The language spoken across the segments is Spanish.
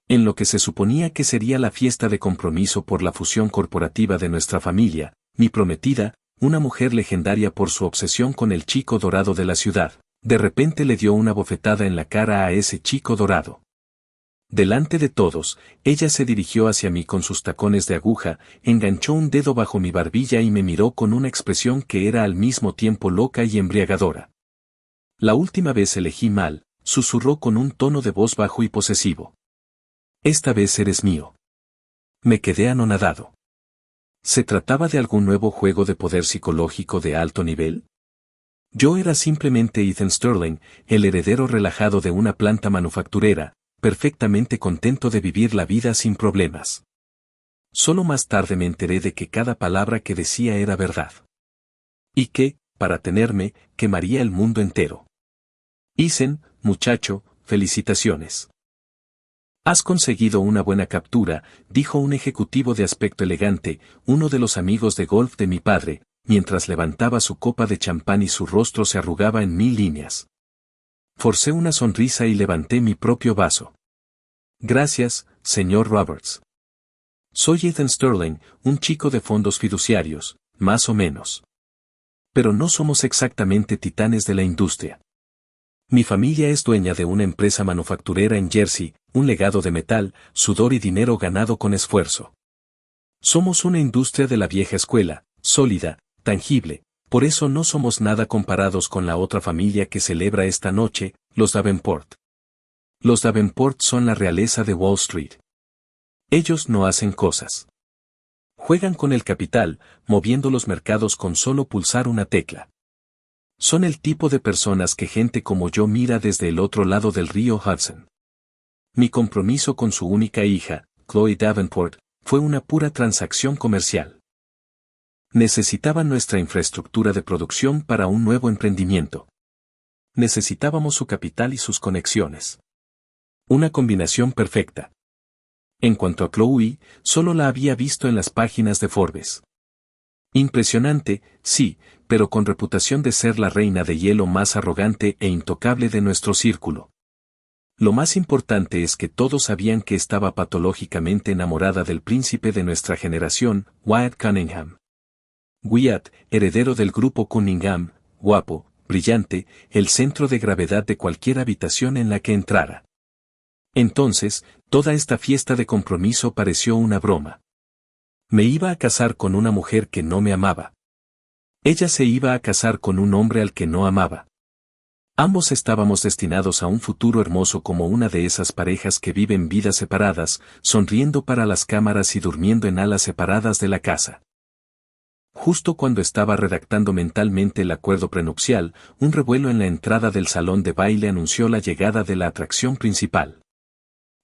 En lo que se suponía que sería la fiesta de compromiso por la fusión corporativa de nuestra familia, mi prometida, una mujer legendaria por su obsesión con el chico dorado de la ciudad, de repente le dio una bofetada en la cara a ese chico dorado. Delante de todos, ella se dirigió hacia mí con sus tacones de aguja, enganchó un dedo bajo mi barbilla y me miró con una expresión que era al mismo tiempo loca y embriagadora. La última vez elegí mal, susurró con un tono de voz bajo y posesivo. Esta vez eres mío. Me quedé anonadado. ¿Se trataba de algún nuevo juego de poder psicológico de alto nivel? Yo era simplemente Ethan Sterling, el heredero relajado de una planta manufacturera, perfectamente contento de vivir la vida sin problemas. Solo más tarde me enteré de que cada palabra que decía era verdad. Y que, para tenerme, quemaría el mundo entero. Ethan, muchacho, felicitaciones. Has conseguido una buena captura, dijo un ejecutivo de aspecto elegante, uno de los amigos de golf de mi padre, mientras levantaba su copa de champán y su rostro se arrugaba en 1000 líneas. Forcé una sonrisa y levanté mi propio vaso. Gracias, señor Roberts. Soy Ethan Sterling, un chico de fondos fiduciarios, más o menos. Pero no somos exactamente titanes de la industria. Mi familia es dueña de una empresa manufacturera en Jersey, un legado de metal, sudor y dinero ganado con esfuerzo. Somos una industria de la vieja escuela, sólida, tangible, por eso no somos nada comparados con la otra familia que celebra esta noche, los Davenport. Los Davenport son la realeza de Wall Street. Ellos no hacen cosas. Juegan con el capital, moviendo los mercados con solo pulsar una tecla. Son el tipo de personas que gente como yo mira desde el otro lado del río Hudson. Mi compromiso con su única hija, Chloe Davenport, fue una pura transacción comercial. Necesitaban nuestra infraestructura de producción para un nuevo emprendimiento. Necesitábamos su capital y sus conexiones. Una combinación perfecta. En cuanto a Chloe, solo la había visto en las páginas de Forbes. Impresionante, sí, pero con reputación de ser la reina de hielo más arrogante e intocable de nuestro círculo. Lo más importante es que todos sabían que estaba patológicamente enamorada del príncipe de nuestra generación, Wyatt Cunningham. Wyatt, heredero del grupo Cunningham, guapo, brillante, el centro de gravedad de cualquier habitación en la que entrara. Entonces, toda esta fiesta de compromiso pareció una broma. Me iba a casar con una mujer que no me amaba. Ella se iba a casar con un hombre al que no amaba. Ambos estábamos destinados a un futuro hermoso como una de esas parejas que viven vidas separadas, sonriendo para las cámaras y durmiendo en alas separadas de la casa. Justo cuando estaba redactando mentalmente el acuerdo prenupcial, un revuelo en la entrada del salón de baile anunció la llegada de la atracción principal.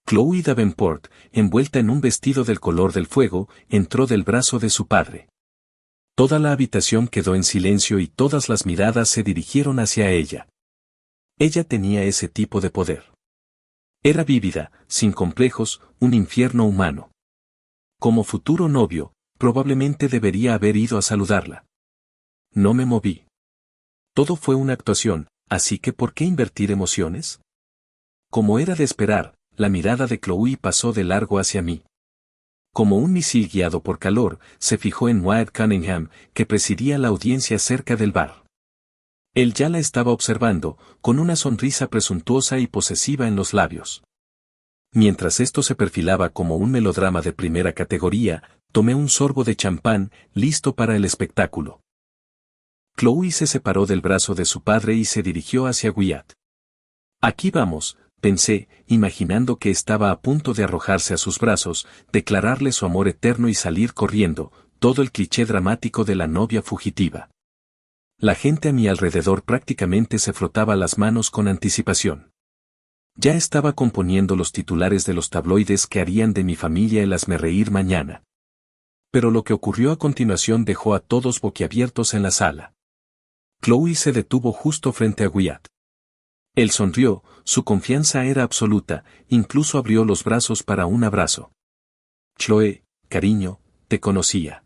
Chloe Davenport, envuelta en un vestido del color del fuego, entró del brazo de su padre. Toda la habitación quedó en silencio y todas las miradas se dirigieron hacia ella. Ella tenía ese tipo de poder. Era vívida, sin complejos, un infierno humano. Como futuro novio, probablemente debería haber ido a saludarla. No me moví. Todo fue una actuación, así que ¿por qué invertir emociones? Como era de esperar, la mirada de Chloe pasó de largo hacia mí. Como un misil guiado por calor, se fijó en Wyatt Cunningham, que presidía la audiencia cerca del bar. Él ya la estaba observando, con una sonrisa presuntuosa y posesiva en los labios. Mientras esto se perfilaba como un melodrama de primera categoría, tomé un sorbo de champán, listo para el espectáculo. Chloe se separó del brazo de su padre y se dirigió hacia Wyatt. Aquí vamos, pensé, imaginando que estaba a punto de arrojarse a sus brazos, declararle su amor eterno y salir corriendo, todo el cliché dramático de la novia fugitiva. La gente a mi alrededor prácticamente se frotaba las manos con anticipación. Ya estaba componiendo los titulares de los tabloides que harían de mi familia el hazmerreír mañana. Pero lo que ocurrió a continuación dejó a todos boquiabiertos en la sala. Chloe se detuvo justo frente a Wyatt. Él sonrió, su confianza era absoluta, incluso abrió los brazos para un abrazo. Chloe, cariño, te conocía.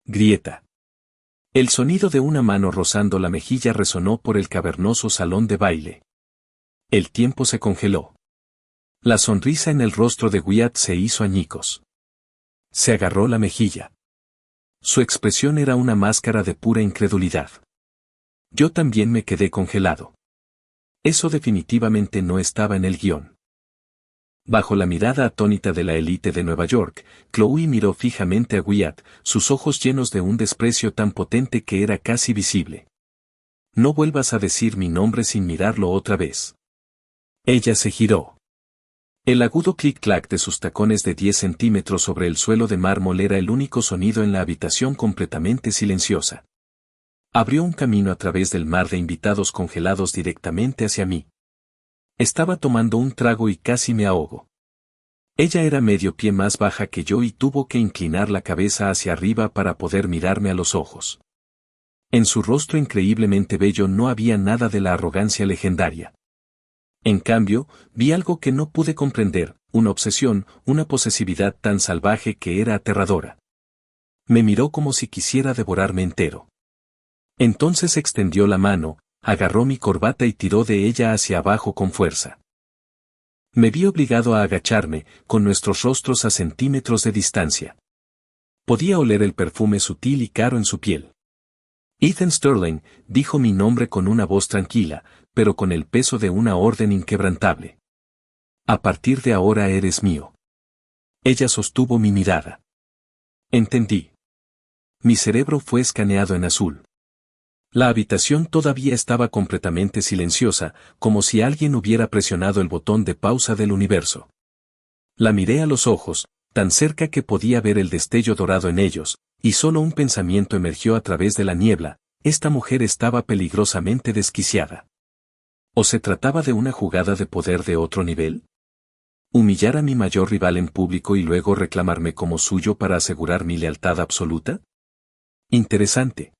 Grieta. El sonido de una mano rozando la mejilla resonó por el cavernoso salón de baile. El tiempo se congeló. La sonrisa en el rostro de Wyatt se hizo añicos. Se agarró la mejilla. Su expresión era una máscara de pura incredulidad. Yo también me quedé congelado. Eso definitivamente no estaba en el guión. Bajo la mirada atónita de la élite de Nueva York, Chloe miró fijamente a Wyatt, sus ojos llenos de un desprecio tan potente que era casi visible. No vuelvas a decir mi nombre sin mirarlo otra vez. Ella se giró. El agudo clic-clac de sus tacones de 10 centímetros sobre el suelo de mármol era el único sonido en la habitación completamente silenciosa. Abrió un camino a través del mar de invitados congelados directamente hacia mí. Estaba tomando un trago y casi me ahogo. Ella era medio pie más baja que yo y tuvo que inclinar la cabeza hacia arriba para poder mirarme a los ojos. En su rostro increíblemente bello no había nada de la arrogancia legendaria. En cambio, vi algo que no pude comprender, una obsesión, una posesividad tan salvaje que era aterradora. Me miró como si quisiera devorarme entero. Entonces extendió la mano, agarró mi corbata y tiró de ella hacia abajo con fuerza. Me vi obligado a agacharme, con nuestros rostros a centímetros de distancia. Podía oler el perfume sutil y caro en su piel. Ethan Sterling, dijo mi nombre con una voz tranquila, pero con el peso de una orden inquebrantable. A partir de ahora eres mío. Ella sostuvo mi mirada. Entendí. Mi cerebro fue escaneado en azul. La habitación todavía estaba completamente silenciosa, como si alguien hubiera presionado el botón de pausa del universo. La miré a los ojos, tan cerca que podía ver el destello dorado en ellos, y solo un pensamiento emergió a través de la niebla: esta mujer estaba peligrosamente desquiciada. ¿O se trataba de una jugada de poder de otro nivel? ¿Humillar a mi mayor rival en público y luego reclamarme como suyo para asegurar mi lealtad absoluta? Interesante.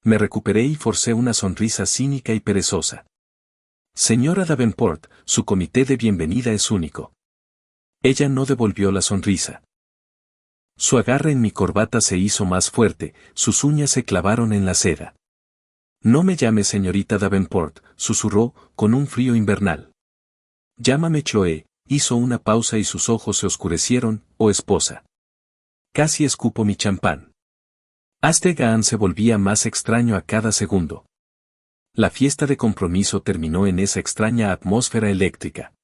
Me recuperé y forcé una sonrisa cínica y perezosa. Señora Davenport, su comité de bienvenida es único. Ella no devolvió la sonrisa. Su agarre en mi corbata se hizo más fuerte, sus uñas se clavaron en la seda. No me llame señorita Davenport, susurró, con un frío invernal. Llámame Chloe, hizo una pausa y sus ojos se oscurecieron, oh esposa. Casi escupo mi champán. Astegaan se volvía más extraño a cada segundo. La fiesta de compromiso terminó en esa extraña atmósfera eléctrica.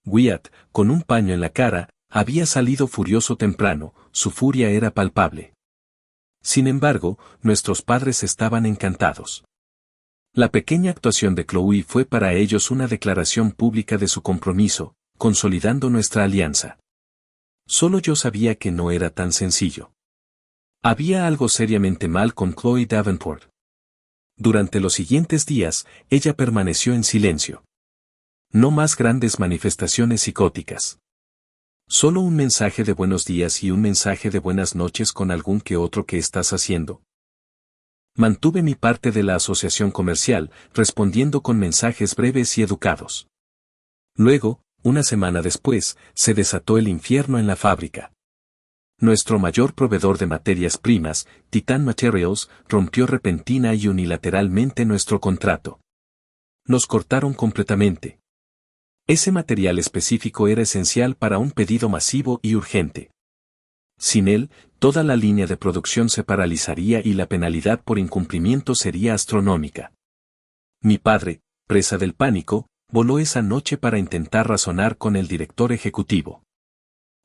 Wyatt, con un paño en la cara, había salido furioso temprano, su furia era palpable. Sin embargo, nuestros padres estaban encantados. La pequeña actuación de Chloe fue para ellos una declaración pública de su compromiso, consolidando nuestra alianza. Solo yo sabía que no era tan sencillo. Había algo seriamente mal con Chloe Davenport. Durante los siguientes días, ella permaneció en silencio. No más grandes manifestaciones psicóticas. Solo un mensaje de buenos días y un mensaje de buenas noches con algún que otro ¿qué estás haciendo? Mantuve mi parte de la asociación comercial, respondiendo con mensajes breves y educados. Luego, una semana después, se desató el infierno en la fábrica. Nuestro mayor proveedor de materias primas, Titan Materials, rompió repentina y unilateralmente nuestro contrato. Nos cortaron completamente. Ese material específico era esencial para un pedido masivo y urgente. Sin él, toda la línea de producción se paralizaría y la penalidad por incumplimiento sería astronómica. Mi padre, presa del pánico, voló esa noche para intentar razonar con el director ejecutivo.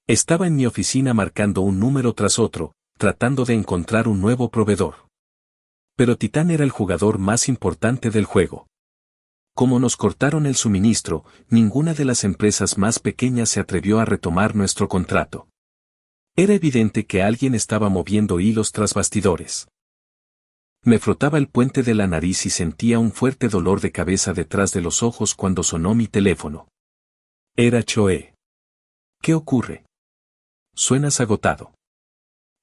Estaba en mi oficina marcando un número tras otro, tratando de encontrar un nuevo proveedor. Pero Titán era el jugador más importante del juego. Como nos cortaron el suministro, ninguna de las empresas más pequeñas se atrevió a retomar nuestro contrato. Era evidente que alguien estaba moviendo hilos tras bastidores. Me frotaba el puente de la nariz y sentía un fuerte dolor de cabeza detrás de los ojos cuando sonó mi teléfono. Era Chloe. ¿Qué ocurre? Suenas agotado.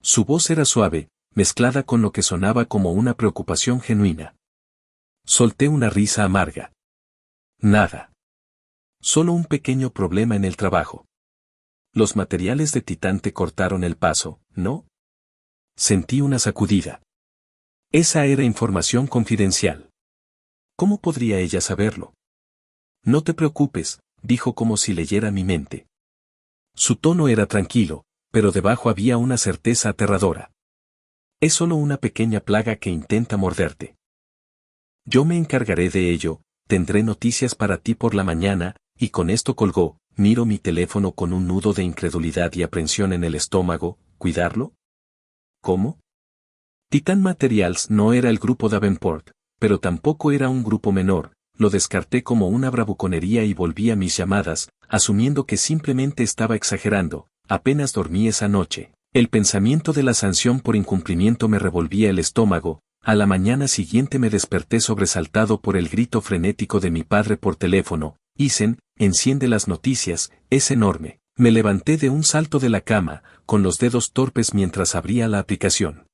Su voz era suave, mezclada con lo que sonaba como una preocupación genuina. Solté una risa amarga. Nada. Solo un pequeño problema en el trabajo. Los materiales de Titán te cortaron el paso, ¿no? Sentí una sacudida. Esa era información confidencial. ¿Cómo podría ella saberlo? No te preocupes, dijo como si leyera mi mente. Su tono era tranquilo, pero debajo había una certeza aterradora. Es solo una pequeña plaga que intenta morderte. Yo me encargaré de ello, tendré noticias para ti por la mañana, y con esto colgó. Miro mi teléfono con un nudo de incredulidad y aprensión en el estómago. ¿Cuidarlo? ¿Cómo? Titan Materials no era el grupo Davenport, pero tampoco era un grupo menor. Lo descarté como una bravuconería y volví a mis llamadas, asumiendo que simplemente estaba exagerando. Apenas dormí esa noche. El pensamiento de la sanción por incumplimiento me revolvía el estómago. A la mañana siguiente me desperté sobresaltado por el grito frenético de mi padre por teléfono. Isen, enciende las noticias, es enorme. Me levanté de un salto de la cama, con los dedos torpes mientras abría la aplicación.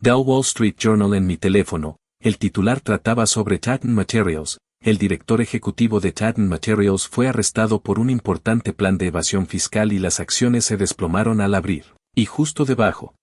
The Wall Street Journal en mi teléfono. El titular trataba sobre Titan Materials. El director ejecutivo de Titan Materials fue arrestado por un importante plan de evasión fiscal y las acciones se desplomaron al abrir. Y justo debajo,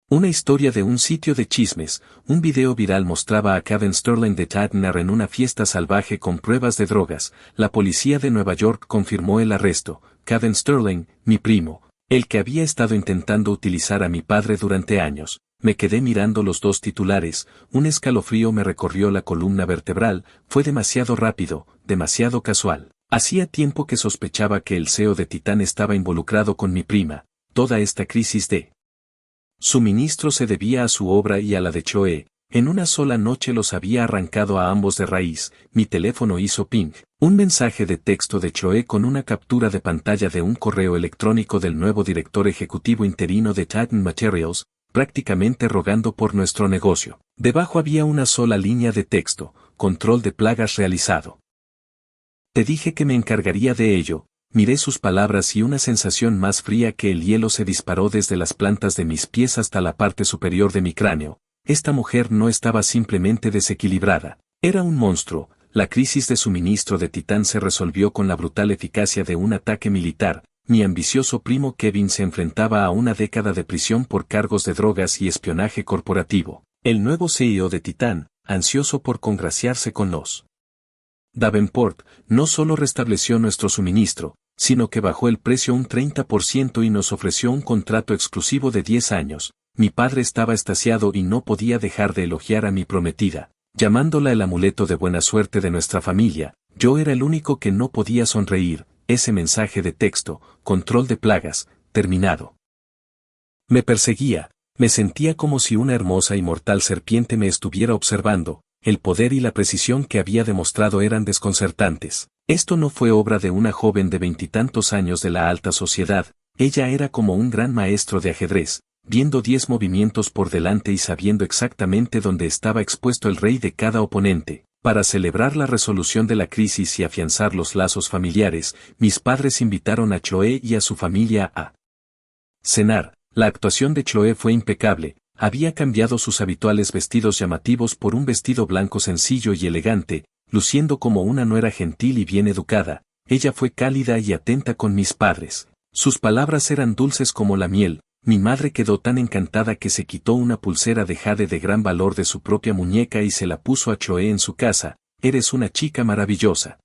una historia de un sitio de chismes. Un video viral mostraba a Kevin Sterling de Titan en una fiesta salvaje con pruebas de drogas. La policía de Nueva York confirmó el arresto. Kevin Sterling, mi primo, el que había estado intentando utilizar a mi padre durante años. Me quedé mirando los dos titulares, un escalofrío me recorrió la columna vertebral. Fue demasiado rápido, demasiado casual. Hacía tiempo que sospechaba que el CEO de Titan estaba involucrado con mi prima. Toda esta crisis de suministro se debía a su obra y a la de Choe. En una sola noche los había arrancado a ambos de raíz. Mi teléfono hizo ping. Un mensaje de texto de Choe con una captura de pantalla de un correo electrónico del nuevo director ejecutivo interino de Titan Materials, prácticamente rogando por nuestro negocio. Debajo había una sola línea de texto: control de plagas realizado. Te dije que me encargaría de ello. Miré sus palabras y una sensación más fría que el hielo se disparó desde las plantas de mis pies hasta la parte superior de mi cráneo. Esta mujer no estaba simplemente desequilibrada, era un monstruo. La crisis de suministro de Titan se resolvió con la brutal eficacia de un ataque militar. Mi ambicioso primo Kevin se enfrentaba a una década de prisión por cargos de drogas y espionaje corporativo. El nuevo CEO de Titan, ansioso por congraciarse con los Davenport, no solo restableció nuestro suministro, sino que bajó el precio un 30% y nos ofreció un contrato exclusivo de 10 años. Mi padre estaba extasiado y no podía dejar de elogiar a mi prometida, llamándola el amuleto de buena suerte de nuestra familia. Yo era el único que no podía sonreír. Ese mensaje de texto, control de plagas, terminado. Me perseguía, me sentía como si una hermosa y mortal serpiente me estuviera observando. El poder y la precisión que había demostrado eran desconcertantes. Esto no fue obra de una joven de 20 años de la alta sociedad. Ella era como un gran maestro de ajedrez, viendo 10 movimientos por delante y sabiendo exactamente dónde estaba expuesto el rey de cada oponente. Para celebrar la resolución de la crisis y afianzar los lazos familiares, mis padres invitaron a Choe y a su familia a cenar. La actuación de Choe fue impecable. Había cambiado sus habituales vestidos llamativos por un vestido blanco sencillo y elegante, luciendo como una nuera gentil y bien educada. Ella fue cálida y atenta con mis padres. Sus palabras eran dulces como la miel. Mi madre quedó tan encantada que se quitó una pulsera de jade de gran valor de su propia muñeca y se la puso a Choe en su casa. Eres una chica maravillosa,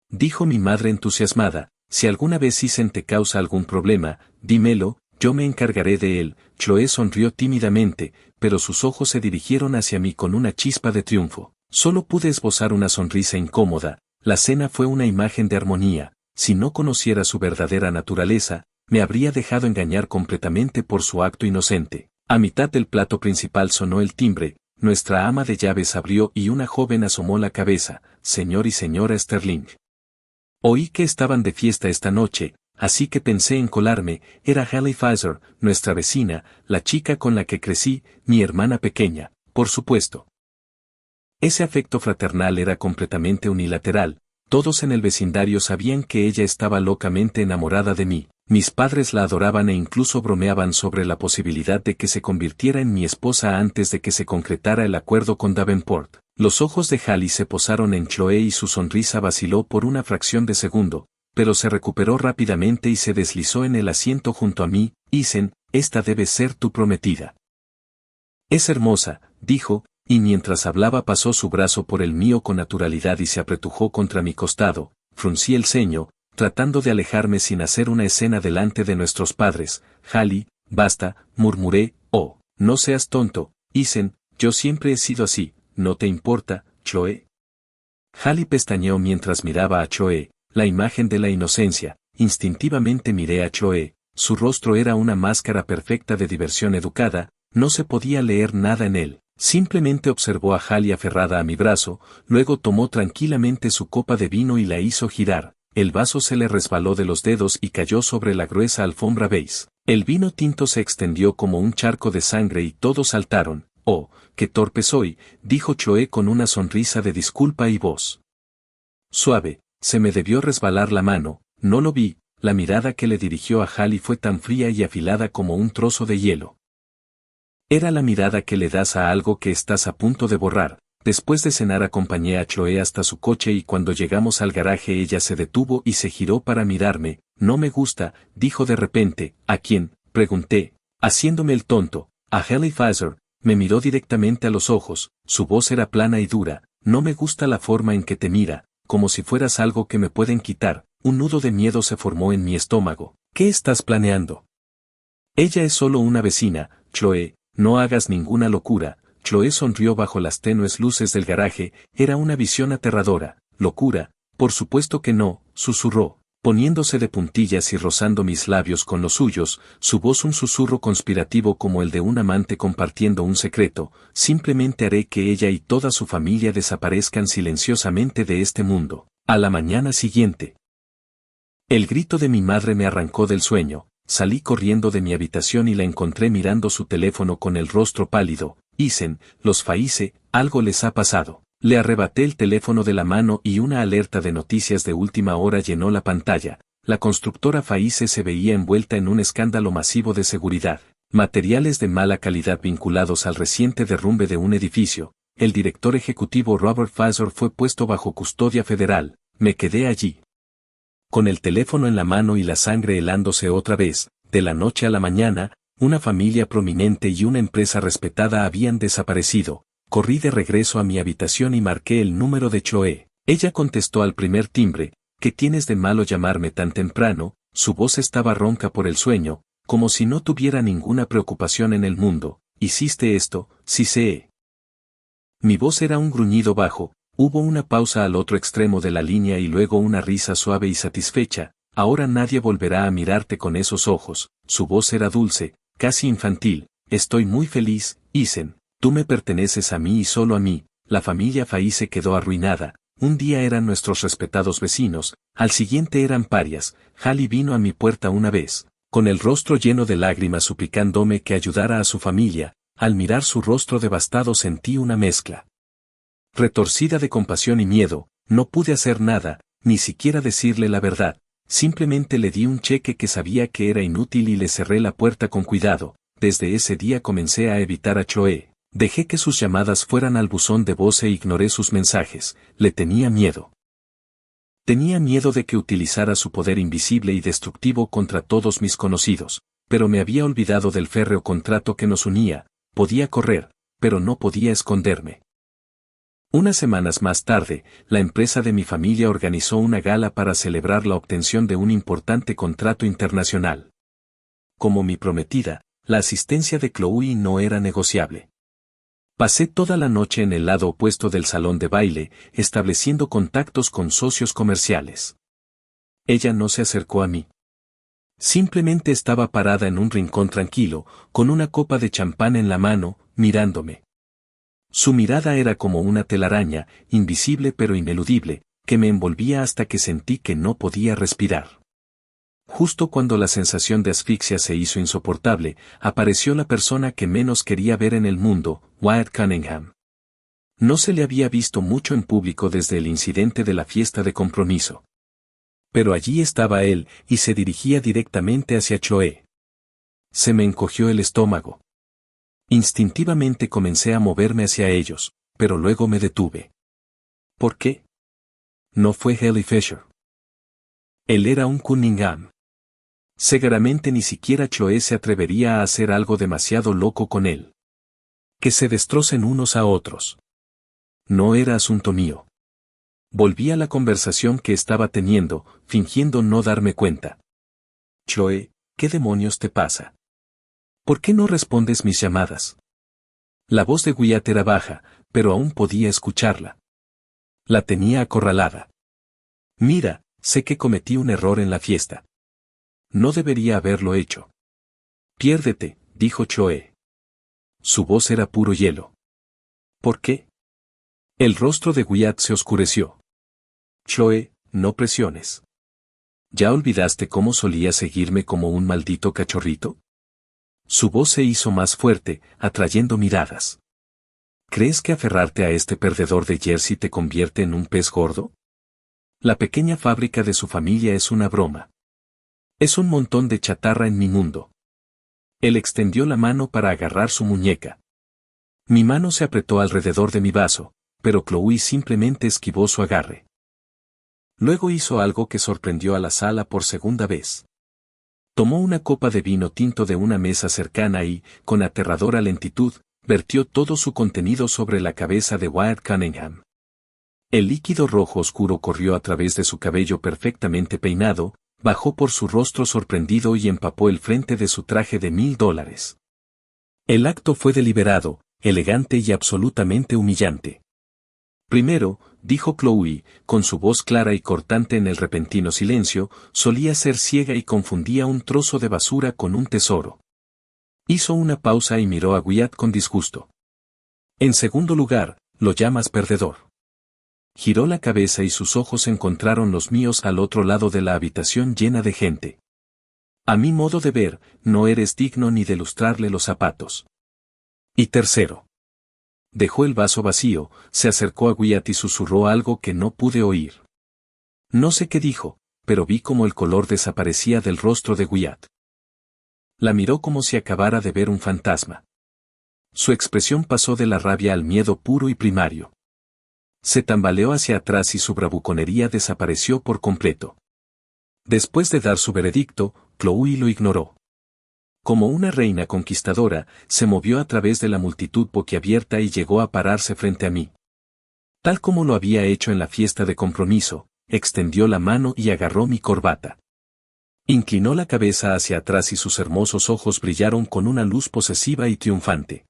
dijo mi madre entusiasmada. Si alguna vez Isen te causa algún problema, dímelo, yo me encargaré de él. Choe sonrió tímidamente, pero sus ojos se dirigieron hacia mí con una chispa de triunfo. Solo pude esbozar una sonrisa incómoda. La cena fue una imagen de armonía. Si no conociera su verdadera naturaleza, me habría dejado engañar completamente por su acto inocente. A mitad del plato principal sonó el timbre, nuestra ama de llaves abrió y una joven asomó la cabeza. Señor y señora Sterling. Oí que estaban de fiesta esta noche, así que pensé en colarme. Era Hallie Pfizer, nuestra vecina, la chica con la que crecí, mi hermana pequeña, por supuesto. Ese afecto fraternal era completamente unilateral. Todos en el vecindario sabían que ella estaba locamente enamorada de mí. Mis padres la adoraban e incluso bromeaban sobre la posibilidad de que se convirtiera en mi esposa antes de que se concretara el acuerdo con Davenport. Los ojos de Hallie se posaron en Choe y su sonrisa vaciló por una fracción de segundo, pero se recuperó rápidamente y se deslizó en el asiento junto a mí. Isen, esta debe ser tu prometida. Es hermosa, dijo, y mientras hablaba pasó su brazo por el mío con naturalidad y se apretujó contra mi costado. fruncí el ceño, tratando de alejarme sin hacer una escena delante de nuestros padres. Hallie, basta, murmuré, oh, no seas tonto, Isen, yo siempre he sido así, ¿no te importa, Chloe? Hallie pestañeó mientras miraba a Chloe, la imagen de la inocencia. Instintivamente miré a Chloe, su rostro era una máscara perfecta de diversión educada, no se podía leer nada en él. Simplemente observó a Hallie aferrada a mi brazo, luego tomó tranquilamente su copa de vino y la hizo girar. El vaso se le resbaló de los dedos y cayó sobre la gruesa alfombra beige. El vino tinto se extendió como un charco de sangre y todos saltaron. Oh, qué torpe soy, dijo Chloe con una sonrisa de disculpa y voz suave. Se me debió resbalar la mano, no lo vi. La mirada que le dirigió a Hallie fue tan fría y afilada como un trozo de hielo. Era la mirada que le das a algo que estás a punto de borrar. Después de cenar acompañé a Chloe hasta su coche y cuando llegamos al garaje ella se detuvo y se giró para mirarme. No me gusta, dijo de repente. ¿A quién?, pregunté, haciéndome el tonto. A Hallie Pfizer. Me miró directamente a los ojos, su voz era plana y dura. No me gusta la forma en que te mira, como si fueras algo que me pueden quitar. Un nudo de miedo se formó en mi estómago. ¿Qué estás planeando? Ella es solo una vecina, Chloe. No hagas ninguna locura. Chloe sonrió bajo las tenues luces del garaje. Era una visión aterradora. ¿Locura? Por supuesto que no, susurró, poniéndose de puntillas y rozando mis labios con los suyos, su voz un susurro conspirativo como el de un amante compartiendo un secreto. Simplemente haré que ella y toda su familia desaparezcan silenciosamente de este mundo. A la mañana siguiente. El grito de mi madre me arrancó del sueño. Salí corriendo de mi habitación y la encontré mirando su teléfono con el rostro pálido. Isen, los Faize, algo les ha pasado. Le arrebaté el teléfono de la mano y una alerta de noticias de última hora llenó la pantalla. La constructora Faize se veía envuelta en un escándalo masivo de seguridad. Materiales de mala calidad vinculados al reciente derrumbe de un edificio. El director ejecutivo Robert Pfizer fue puesto bajo custodia federal. Me quedé allí, con el teléfono en la mano y la sangre helándose otra vez. De la noche a la mañana, una familia prominente y una empresa respetada habían desaparecido. Corrí de regreso a mi habitación y marqué el número de Chloe. Ella contestó al primer timbre. ¿Qué tienes de malo llamarme tan temprano? Su voz estaba ronca por el sueño, como si no tuviera ninguna preocupación en el mundo. ¿Hiciste esto? Sí sé. Mi voz era un gruñido bajo. Hubo una pausa al otro extremo de la línea y luego una risa suave y satisfecha. Ahora nadie volverá a mirarte con esos ojos. Su voz era dulce, casi infantil. Estoy muy feliz, Isen. Tú me perteneces a mí y solo a mí. La familia Faize quedó arruinada. Un día eran nuestros respetados vecinos, al siguiente eran parias. Hallie vino a mi puerta una vez, con el rostro lleno de lágrimas suplicándome que ayudara a su familia. Al mirar su rostro devastado sentí una mezcla retorcida de compasión y miedo. No pude hacer nada, ni siquiera decirle la verdad. Simplemente le di un cheque que sabía que era inútil y le cerré la puerta con cuidado. Desde ese día comencé a evitar a Chloe. Dejé que sus llamadas fueran al buzón de voz e ignoré sus mensajes. Le tenía miedo. Tenía miedo de que utilizara su poder invisible y destructivo contra todos mis conocidos, pero me había olvidado del férreo contrato que nos unía. Podía correr, pero no podía esconderme. Unas semanas más tarde, la empresa de mi familia organizó una gala para celebrar la obtención de un importante contrato internacional. Como mi prometida, la asistencia de Chloe no era negociable. Pasé toda la noche en el lado opuesto del salón de baile, estableciendo contactos con socios comerciales. Ella no se acercó a mí. Simplemente estaba parada en un rincón tranquilo, con una copa de champán en la mano, mirándome. Su mirada era como una telaraña, invisible pero ineludible, que me envolvía hasta que sentí que no podía respirar. Justo cuando la sensación de asfixia se hizo insoportable, apareció la persona que menos quería ver en el mundo, Wyatt Cunningham. No se le había visto mucho en público desde el incidente de la fiesta de compromiso. Pero allí estaba él, y se dirigía directamente hacia Chloe. Se me encogió el estómago. Instintivamente comencé a moverme hacia ellos, pero luego me detuve. ¿Por qué? No fue Hallie Fisher. Él era un Cunningham. Seguramente ni siquiera Chloe se atrevería a hacer algo demasiado loco con él. Que se destrocen unos a otros. No era asunto mío. Volví a la conversación que estaba teniendo, fingiendo no darme cuenta. Chloe, ¿qué demonios te pasa? ¿Por qué no respondes mis llamadas? La voz de Wyatt era baja, pero aún podía escucharla. La tenía acorralada. Mira, sé que cometí un error en la fiesta. No debería haberlo hecho. Piérdete, dijo Chloe. Su voz era puro hielo. ¿Por qué? El rostro de Wyatt se oscureció. Chloe, no presiones. ¿Ya olvidaste cómo solía seguirme como un maldito cachorrito? Su voz se hizo más fuerte, atrayendo miradas. ¿Crees que aferrarte a este perdedor de Jersey te convierte en un pez gordo? La pequeña fábrica de su familia es una broma. Es un montón de chatarra en mi mundo. Él extendió la mano para agarrar su muñeca. Mi mano se apretó alrededor de mi vaso, pero Chloe simplemente esquivó su agarre. Luego hizo algo que sorprendió a la sala por segunda vez. Tomó una copa de vino tinto de una mesa cercana y, con aterradora lentitud, vertió todo su contenido sobre la cabeza de Wyatt Cunningham. El líquido rojo oscuro corrió a través de su cabello perfectamente peinado, bajó por su rostro sorprendido y empapó el frente de su traje de $1000. El acto fue deliberado, elegante y absolutamente humillante. Primero, dijo Chloe, con su voz clara y cortante en el repentino silencio, solía ser ciega y confundía un trozo de basura con un tesoro. Hizo una pausa y miró a Wyatt con disgusto. En segundo lugar, lo llamas perdedor. Giró la cabeza y sus ojos encontraron los míos al otro lado de la habitación llena de gente. A mi modo de ver, no eres digno ni de lustrarle los zapatos. Y tercero. Dejó el vaso vacío, se acercó a Wyatt y susurró algo que no pude oír. No sé qué dijo, pero vi como el color desaparecía del rostro de Wyatt. La miró como si acabara de ver un fantasma. Su expresión pasó de la rabia al miedo puro y primario. Se tambaleó hacia atrás y su bravuconería desapareció por completo. Después de dar su veredicto, Chloe lo ignoró. Como una reina conquistadora, se movió a través de la multitud boquiabierta y llegó a pararse frente a mí. Tal como lo había hecho en la fiesta de compromiso, extendió la mano y agarró mi corbata. Inclinó la cabeza hacia atrás y sus hermosos ojos brillaron con una luz posesiva y triunfante.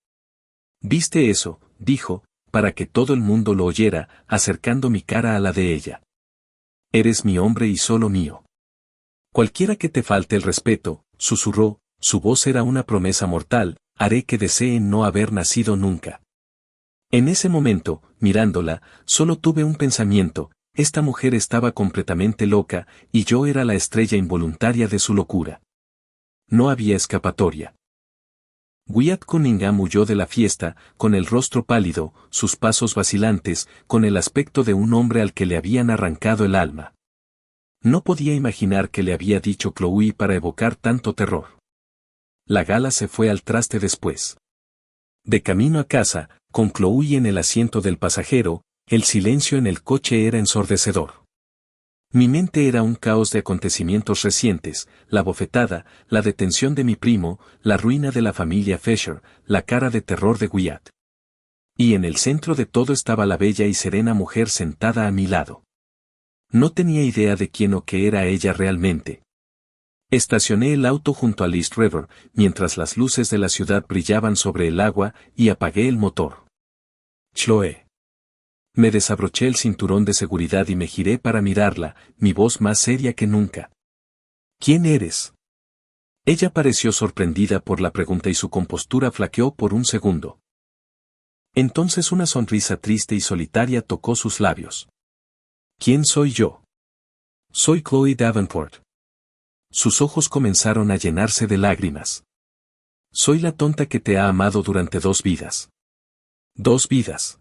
¿Viste eso?, dijo, para que todo el mundo lo oyera, acercando mi cara a la de ella. Eres mi hombre y solo mío. Cualquiera que te falte el respeto, susurró, su voz era una promesa mortal, haré que deseen no haber nacido nunca. En ese momento, mirándola, solo tuve un pensamiento, esta mujer estaba completamente loca, y yo era la estrella involuntaria de su locura. No había escapatoria. Wyatt Cunningham huyó de la fiesta, con el rostro pálido, sus pasos vacilantes, con el aspecto de un hombre al que le habían arrancado el alma. No podía imaginar qué le había dicho Chloe para evocar tanto terror. La gala se fue al traste después. De camino a casa, con Chloe en el asiento del pasajero, el silencio en el coche era ensordecedor. Mi mente era un caos de acontecimientos recientes, la bofetada, la detención de mi primo, la ruina de la familia Fisher, la cara de terror de Wyatt. Y en el centro de todo estaba la bella y serena mujer sentada a mi lado. No tenía idea de quién o qué era ella realmente. Estacioné el auto junto al East River, mientras las luces de la ciudad brillaban sobre el agua, y apagué el motor. Chloe. Me desabroché el cinturón de seguridad y me giré para mirarla, mi voz más seria que nunca. ¿Quién eres? Ella pareció sorprendida por la pregunta y su compostura flaqueó por un segundo. Entonces una sonrisa triste y solitaria tocó sus labios. ¿Quién soy yo? Soy Chloe Davenport. Sus ojos comenzaron a llenarse de lágrimas. Soy la tonta que te ha amado durante 2 vidas. 2 vidas.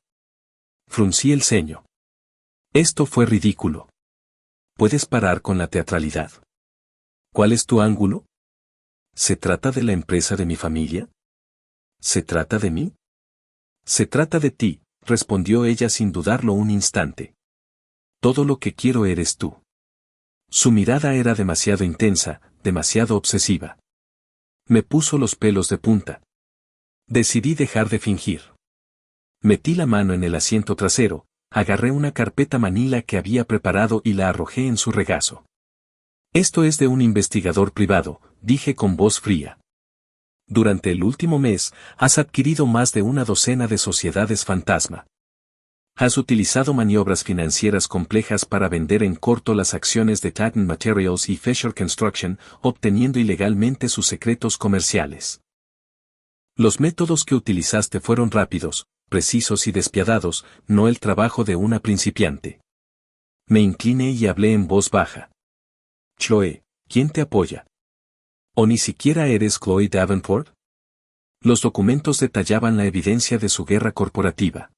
Fruncí el ceño. Esto fue ridículo. ¿Puedes parar con la teatralidad? ¿Cuál es tu ángulo? ¿Se trata de la empresa de mi familia? ¿Se trata de mí? Se trata de ti, respondió ella sin dudarlo un instante. Todo lo que quiero eres tú. Su mirada era demasiado intensa, demasiado obsesiva. Me puso los pelos de punta. Decidí dejar de fingir. Metí la mano en el asiento trasero, Agarré una carpeta manila que había preparado y la arrojé en su regazo. Esto es de un investigador privado, dije con voz fría. Durante el último mes, has adquirido más de una docena de sociedades fantasma. Has utilizado maniobras financieras complejas para vender en corto las acciones de Titan Materials y Fisher Construction, obteniendo ilegalmente sus secretos comerciales. Los métodos que utilizaste fueron rápidos, precisos y despiadados, no el trabajo de una principiante. Me incliné y hablé en voz baja. Chloe, ¿quién te apoya? ¿O ni siquiera eres Chloe Davenport? Los documentos detallaban la evidencia de su guerra corporativa.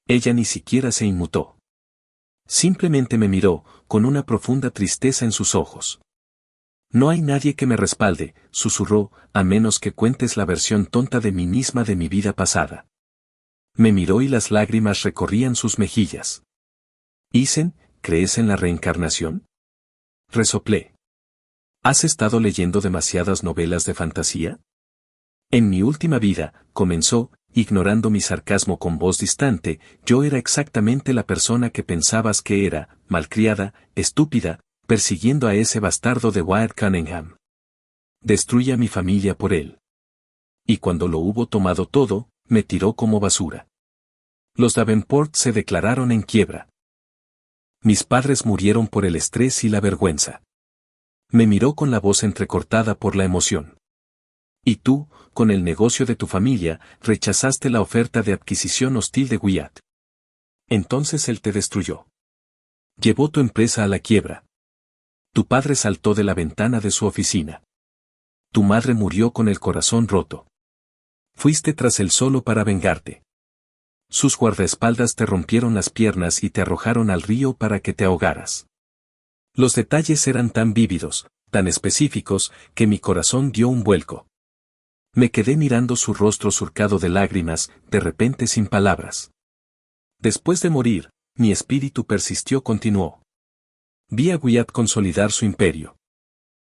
Ella ni siquiera se inmutó. Simplemente me miró, con una profunda tristeza en sus ojos. No hay nadie que me respalde, susurró, a menos que cuentes la versión tonta de mí misma de mi vida pasada. Me miró y las lágrimas recorrían sus mejillas. Isen, ¿crees en la reencarnación? Resoplé. ¿Has estado leyendo demasiadas novelas de fantasía? En mi última vida, comenzó, ignorando mi sarcasmo con voz distante, yo era exactamente la persona que pensabas que era, malcriada, estúpida, persiguiendo a ese bastardo de Wyatt Cunningham. Destruí a mi familia por él. Y cuando lo hubo tomado todo, me tiró como basura. Los Davenport se declararon en quiebra. Mis padres murieron por el estrés y la vergüenza. Me miró con la voz entrecortada por la emoción. Y tú, con el negocio de tu familia, rechazaste la oferta de adquisición hostil de Wyatt. Entonces él te destruyó. Llevó tu empresa a la quiebra. Tu padre saltó de la ventana de su oficina. Tu madre murió con el corazón roto. Fuiste tras él solo para vengarte. Sus guardaespaldas te rompieron las piernas y te arrojaron al río para que te ahogaras. Los detalles eran tan vívidos, tan específicos, que mi corazón dio un vuelco. Me quedé mirando su rostro surcado de lágrimas, de repente sin palabras. Después de morir, mi espíritu persistió, continuó. Vi a Wyatt consolidar su imperio.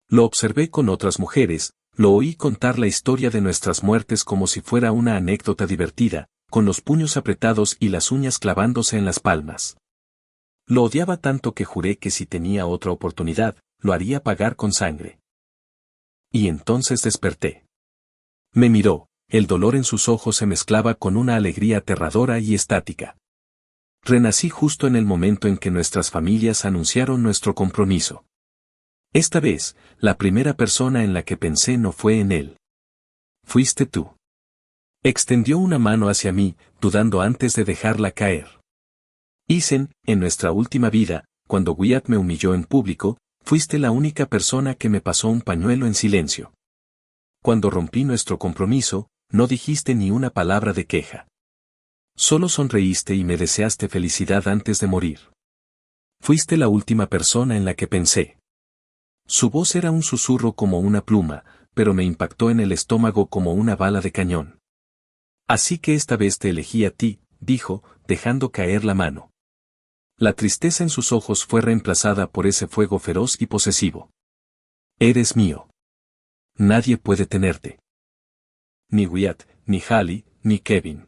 Lo observé con otras mujeres, lo oí contar la historia de nuestras muertes como si fuera una anécdota divertida, con los puños apretados y las uñas clavándose en las palmas. Lo odiaba tanto que juré que si tenía otra oportunidad, lo haría pagar con sangre. Y entonces desperté. Me miró, el dolor en sus ojos se mezclaba con una alegría aterradora y estática. Renací justo en el momento en que nuestras familias anunciaron nuestro compromiso. Esta vez, la primera persona en la que pensé no fue en él. Fuiste tú. Extendió una mano hacia mí, dudando antes de dejarla caer. Isen, en nuestra última vida, cuando Wyatt me humilló en público, fuiste la única persona que me pasó un pañuelo en silencio. Cuando rompí nuestro compromiso, no dijiste ni una palabra de queja. Solo sonreíste y me deseaste felicidad antes de morir. Fuiste la última persona en la que pensé. Su voz era un susurro como una pluma, pero me impactó en el estómago como una bala de cañón. Así que esta vez te elegí a ti, dijo, dejando caer la mano. La tristeza en sus ojos fue reemplazada por ese fuego feroz y posesivo. Eres mío. Nadie puede tenerte. Ni Wyatt, ni Hallie, ni Kevin.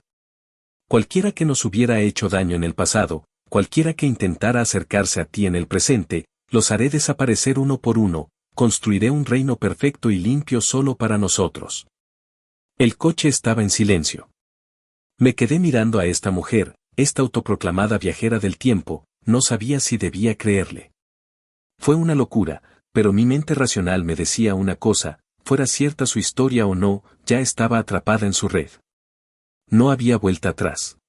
Cualquiera que nos hubiera hecho daño en el pasado, cualquiera que intentara acercarse a ti en el presente, los haré desaparecer uno por uno, construiré un reino perfecto y limpio solo para nosotros. El coche estaba en silencio. Me quedé mirando a esta mujer, esta autoproclamada viajera del tiempo, no sabía si debía creerle. Fue una locura, pero mi mente racional me decía una cosa, fuera cierta su historia o no, ya estaba atrapada en su red. No había vuelta atrás.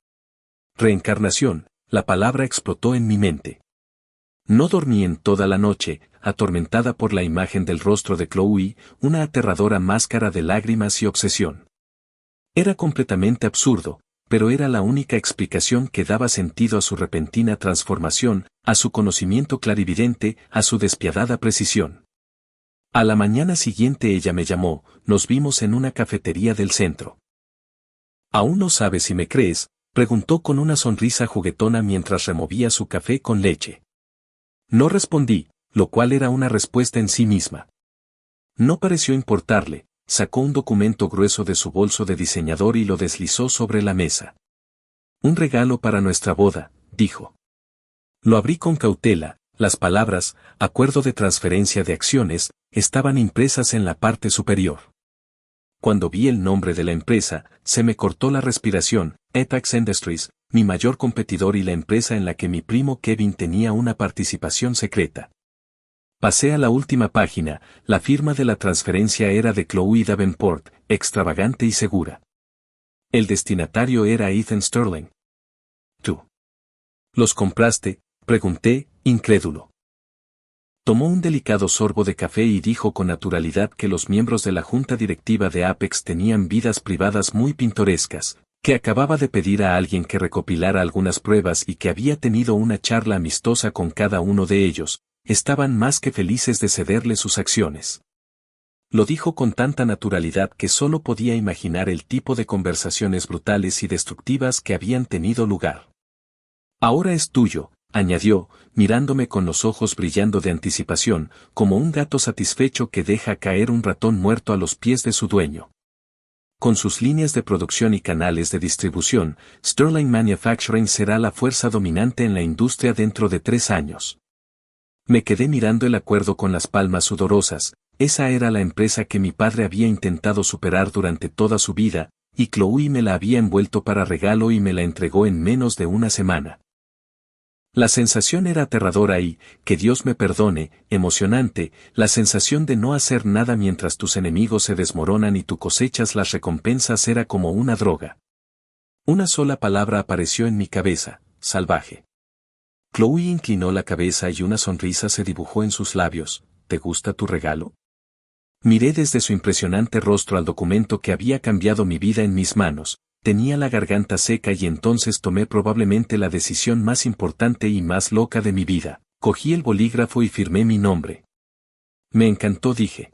Reencarnación, la palabra explotó en mi mente. No dormí en toda la noche, atormentada por la imagen del rostro de Chloe, una aterradora máscara de lágrimas y obsesión. Era completamente absurdo, pero era la única explicación que daba sentido a su repentina transformación, a su conocimiento clarividente, a su despiadada precisión. A la mañana siguiente ella me llamó, nos vimos en una cafetería del centro. ¿Aún no sabes si me crees?, preguntó con una sonrisa juguetona mientras removía su café con leche. No respondí, lo cual era una respuesta en sí misma. No pareció importarle, sacó un documento grueso de su bolso de diseñador y lo deslizó sobre la mesa. Un regalo para nuestra boda, dijo. Lo abrí con cautela. Las palabras, acuerdo de transferencia de acciones, estaban impresas en la parte superior. Cuando vi el nombre de la empresa, se me cortó la respiración. Apex Industries, mi mayor competidor y la empresa en la que mi primo Kevin tenía una participación secreta. Pasé a la última página. La firma de la transferencia era de Chloe Davenport, extravagante y segura. El destinatario era Ethan Sterling. ¿Tú los compraste?, pregunté, incrédulo. Tomó un delicado sorbo de café y dijo con naturalidad que los miembros de la junta directiva de Apex tenían vidas privadas muy pintorescas, que acababa de pedir a alguien que recopilara algunas pruebas y que había tenido una charla amistosa con cada uno de ellos. Estaban más que felices de cederle sus acciones. Lo dijo con tanta naturalidad que solo podía imaginar el tipo de conversaciones brutales y destructivas que habían tenido lugar. Ahora es tuyo, añadió, mirándome con los ojos brillando de anticipación, como un gato satisfecho que deja caer un ratón muerto a los pies de su dueño. Con sus líneas de producción y canales de distribución, Sterling Manufacturing será la fuerza dominante en la industria dentro de 3 años. Me quedé mirando el acuerdo con las palmas sudorosas. Esa era la empresa que mi padre había intentado superar durante toda su vida, y Chloe me la había envuelto para regalo y me la entregó en menos de una semana. La sensación era aterradora y, que Dios me perdone, emocionante, la sensación de no hacer nada mientras tus enemigos se desmoronan y tú cosechas las recompensas era como una droga. Una sola palabra apareció en mi cabeza: salvaje. Chloe inclinó la cabeza y una sonrisa se dibujó en sus labios. ¿Te gusta tu regalo? Miré desde su impresionante rostro al documento que había cambiado mi vida en mis manos. Tenía la garganta seca y entonces tomé probablemente la decisión más importante y más loca de mi vida. Cogí el bolígrafo y firmé mi nombre. Me encantó, dije.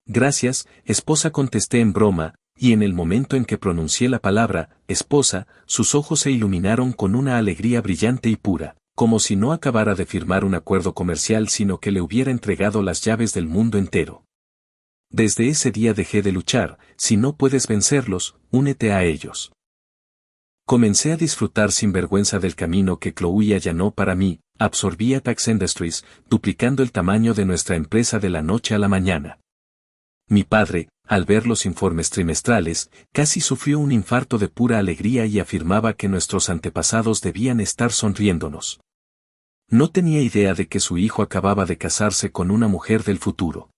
Gracias, esposa, contesté en broma, y en el momento en que pronuncié la palabra, esposa, sus ojos se iluminaron con una alegría brillante y pura, como si no acabara de firmar un acuerdo comercial sino que le hubiera entregado las llaves del mundo entero. Desde ese día dejé de luchar. Si no puedes vencerlos, únete a ellos. Comencé a disfrutar sin vergüenza del camino que Chloe allanó para mí. Absorbí Apex Industries, duplicando el tamaño de nuestra empresa de la noche a la mañana. Mi padre, al ver los informes trimestrales, casi sufrió un infarto de pura alegría y afirmaba que nuestros antepasados debían estar sonriéndonos. No tenía idea de que su hijo acababa de casarse con una mujer del futuro.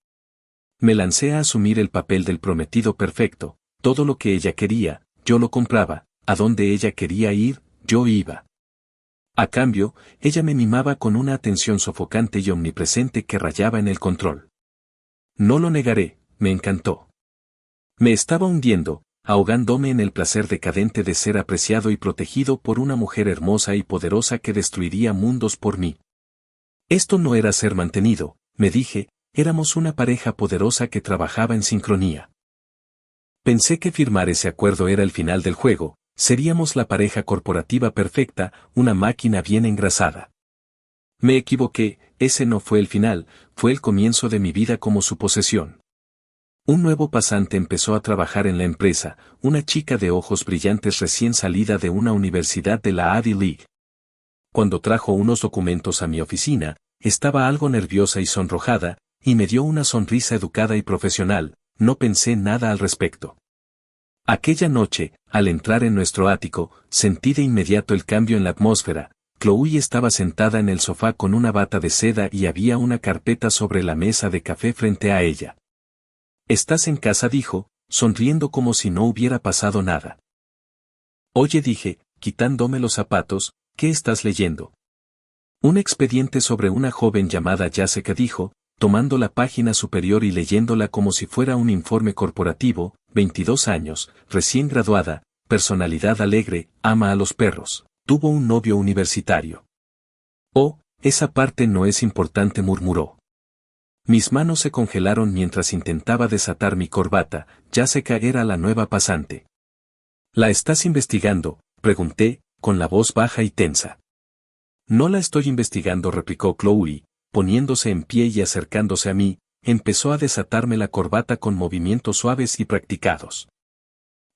Me lancé a asumir el papel del prometido perfecto. Todo lo que ella quería, yo lo compraba. A donde ella quería ir, yo iba. A cambio, ella me mimaba con una atención sofocante y omnipresente que rayaba en el control. No lo negaré, me encantó. Me estaba hundiendo, ahogándome en el placer decadente de ser apreciado y protegido por una mujer hermosa y poderosa que destruiría mundos por mí. Esto no era ser mantenido, me dije. Éramos una pareja poderosa que trabajaba en sincronía. Pensé que firmar ese acuerdo era el final del juego. Seríamos la pareja corporativa perfecta, una máquina bien engrasada. Me equivoqué. Ese no fue el final, fue el comienzo de mi vida como su posesión. Un nuevo pasante empezó a trabajar en la empresa, una chica de ojos brillantes recién salida de una universidad de la Ivy League. Cuando trajo unos documentos a mi oficina, estaba algo nerviosa y sonrojada, y me dio una sonrisa educada y profesional. No pensé nada al respecto. Aquella noche, al entrar en nuestro ático, sentí de inmediato el cambio en la atmósfera. Chloe estaba sentada en el sofá con una bata de seda y había una carpeta sobre la mesa de café frente a ella. «¿Estás en casa?», dijo, sonriendo como si no hubiera pasado nada. «Oye», dije, quitándome los zapatos, «¿qué estás leyendo?» «Un expediente sobre una joven llamada Jessica», dijo, tomando la página superior y leyéndola como si fuera un informe corporativo. 22 años, recién graduada, personalidad alegre, ama a los perros, tuvo un novio universitario. «Oh, esa parte no es importante», murmuró. Mis manos se congelaron mientras intentaba desatar mi corbata. Jessica era la nueva pasante. «¿La estás investigando?», pregunté, con la voz baja y tensa. «No la estoy investigando», replicó Chloe, poniéndose en pie y acercándose a mí. Empezó a desatarme la corbata con movimientos suaves y practicados.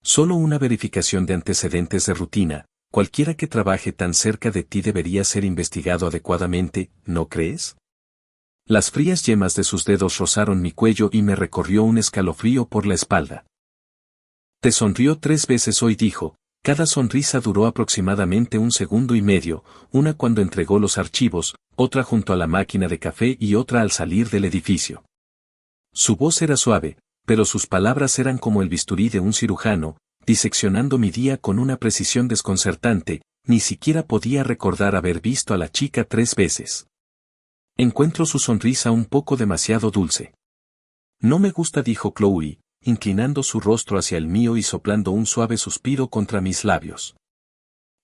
«Solo una verificación de antecedentes de rutina. Cualquiera que trabaje tan cerca de ti debería ser investigado adecuadamente, ¿no crees? Las frías yemas de sus dedos rozaron mi cuello y me recorrió un escalofrío por la espalda. Te sonrió 3 veces hoy, dijo. Cada sonrisa duró aproximadamente 1,5 segundos, una cuando entregó los archivos, otra junto a la máquina de café y otra al salir del edificio. Su voz era suave, pero sus palabras eran como el bisturí de un cirujano, diseccionando mi día con una precisión desconcertante. Ni siquiera podía recordar haber visto a la chica 3 veces. Encuentro su sonrisa un poco demasiado dulce. No me gusta, dijo Chloe, inclinando su rostro hacia el mío y soplando un suave suspiro contra mis labios.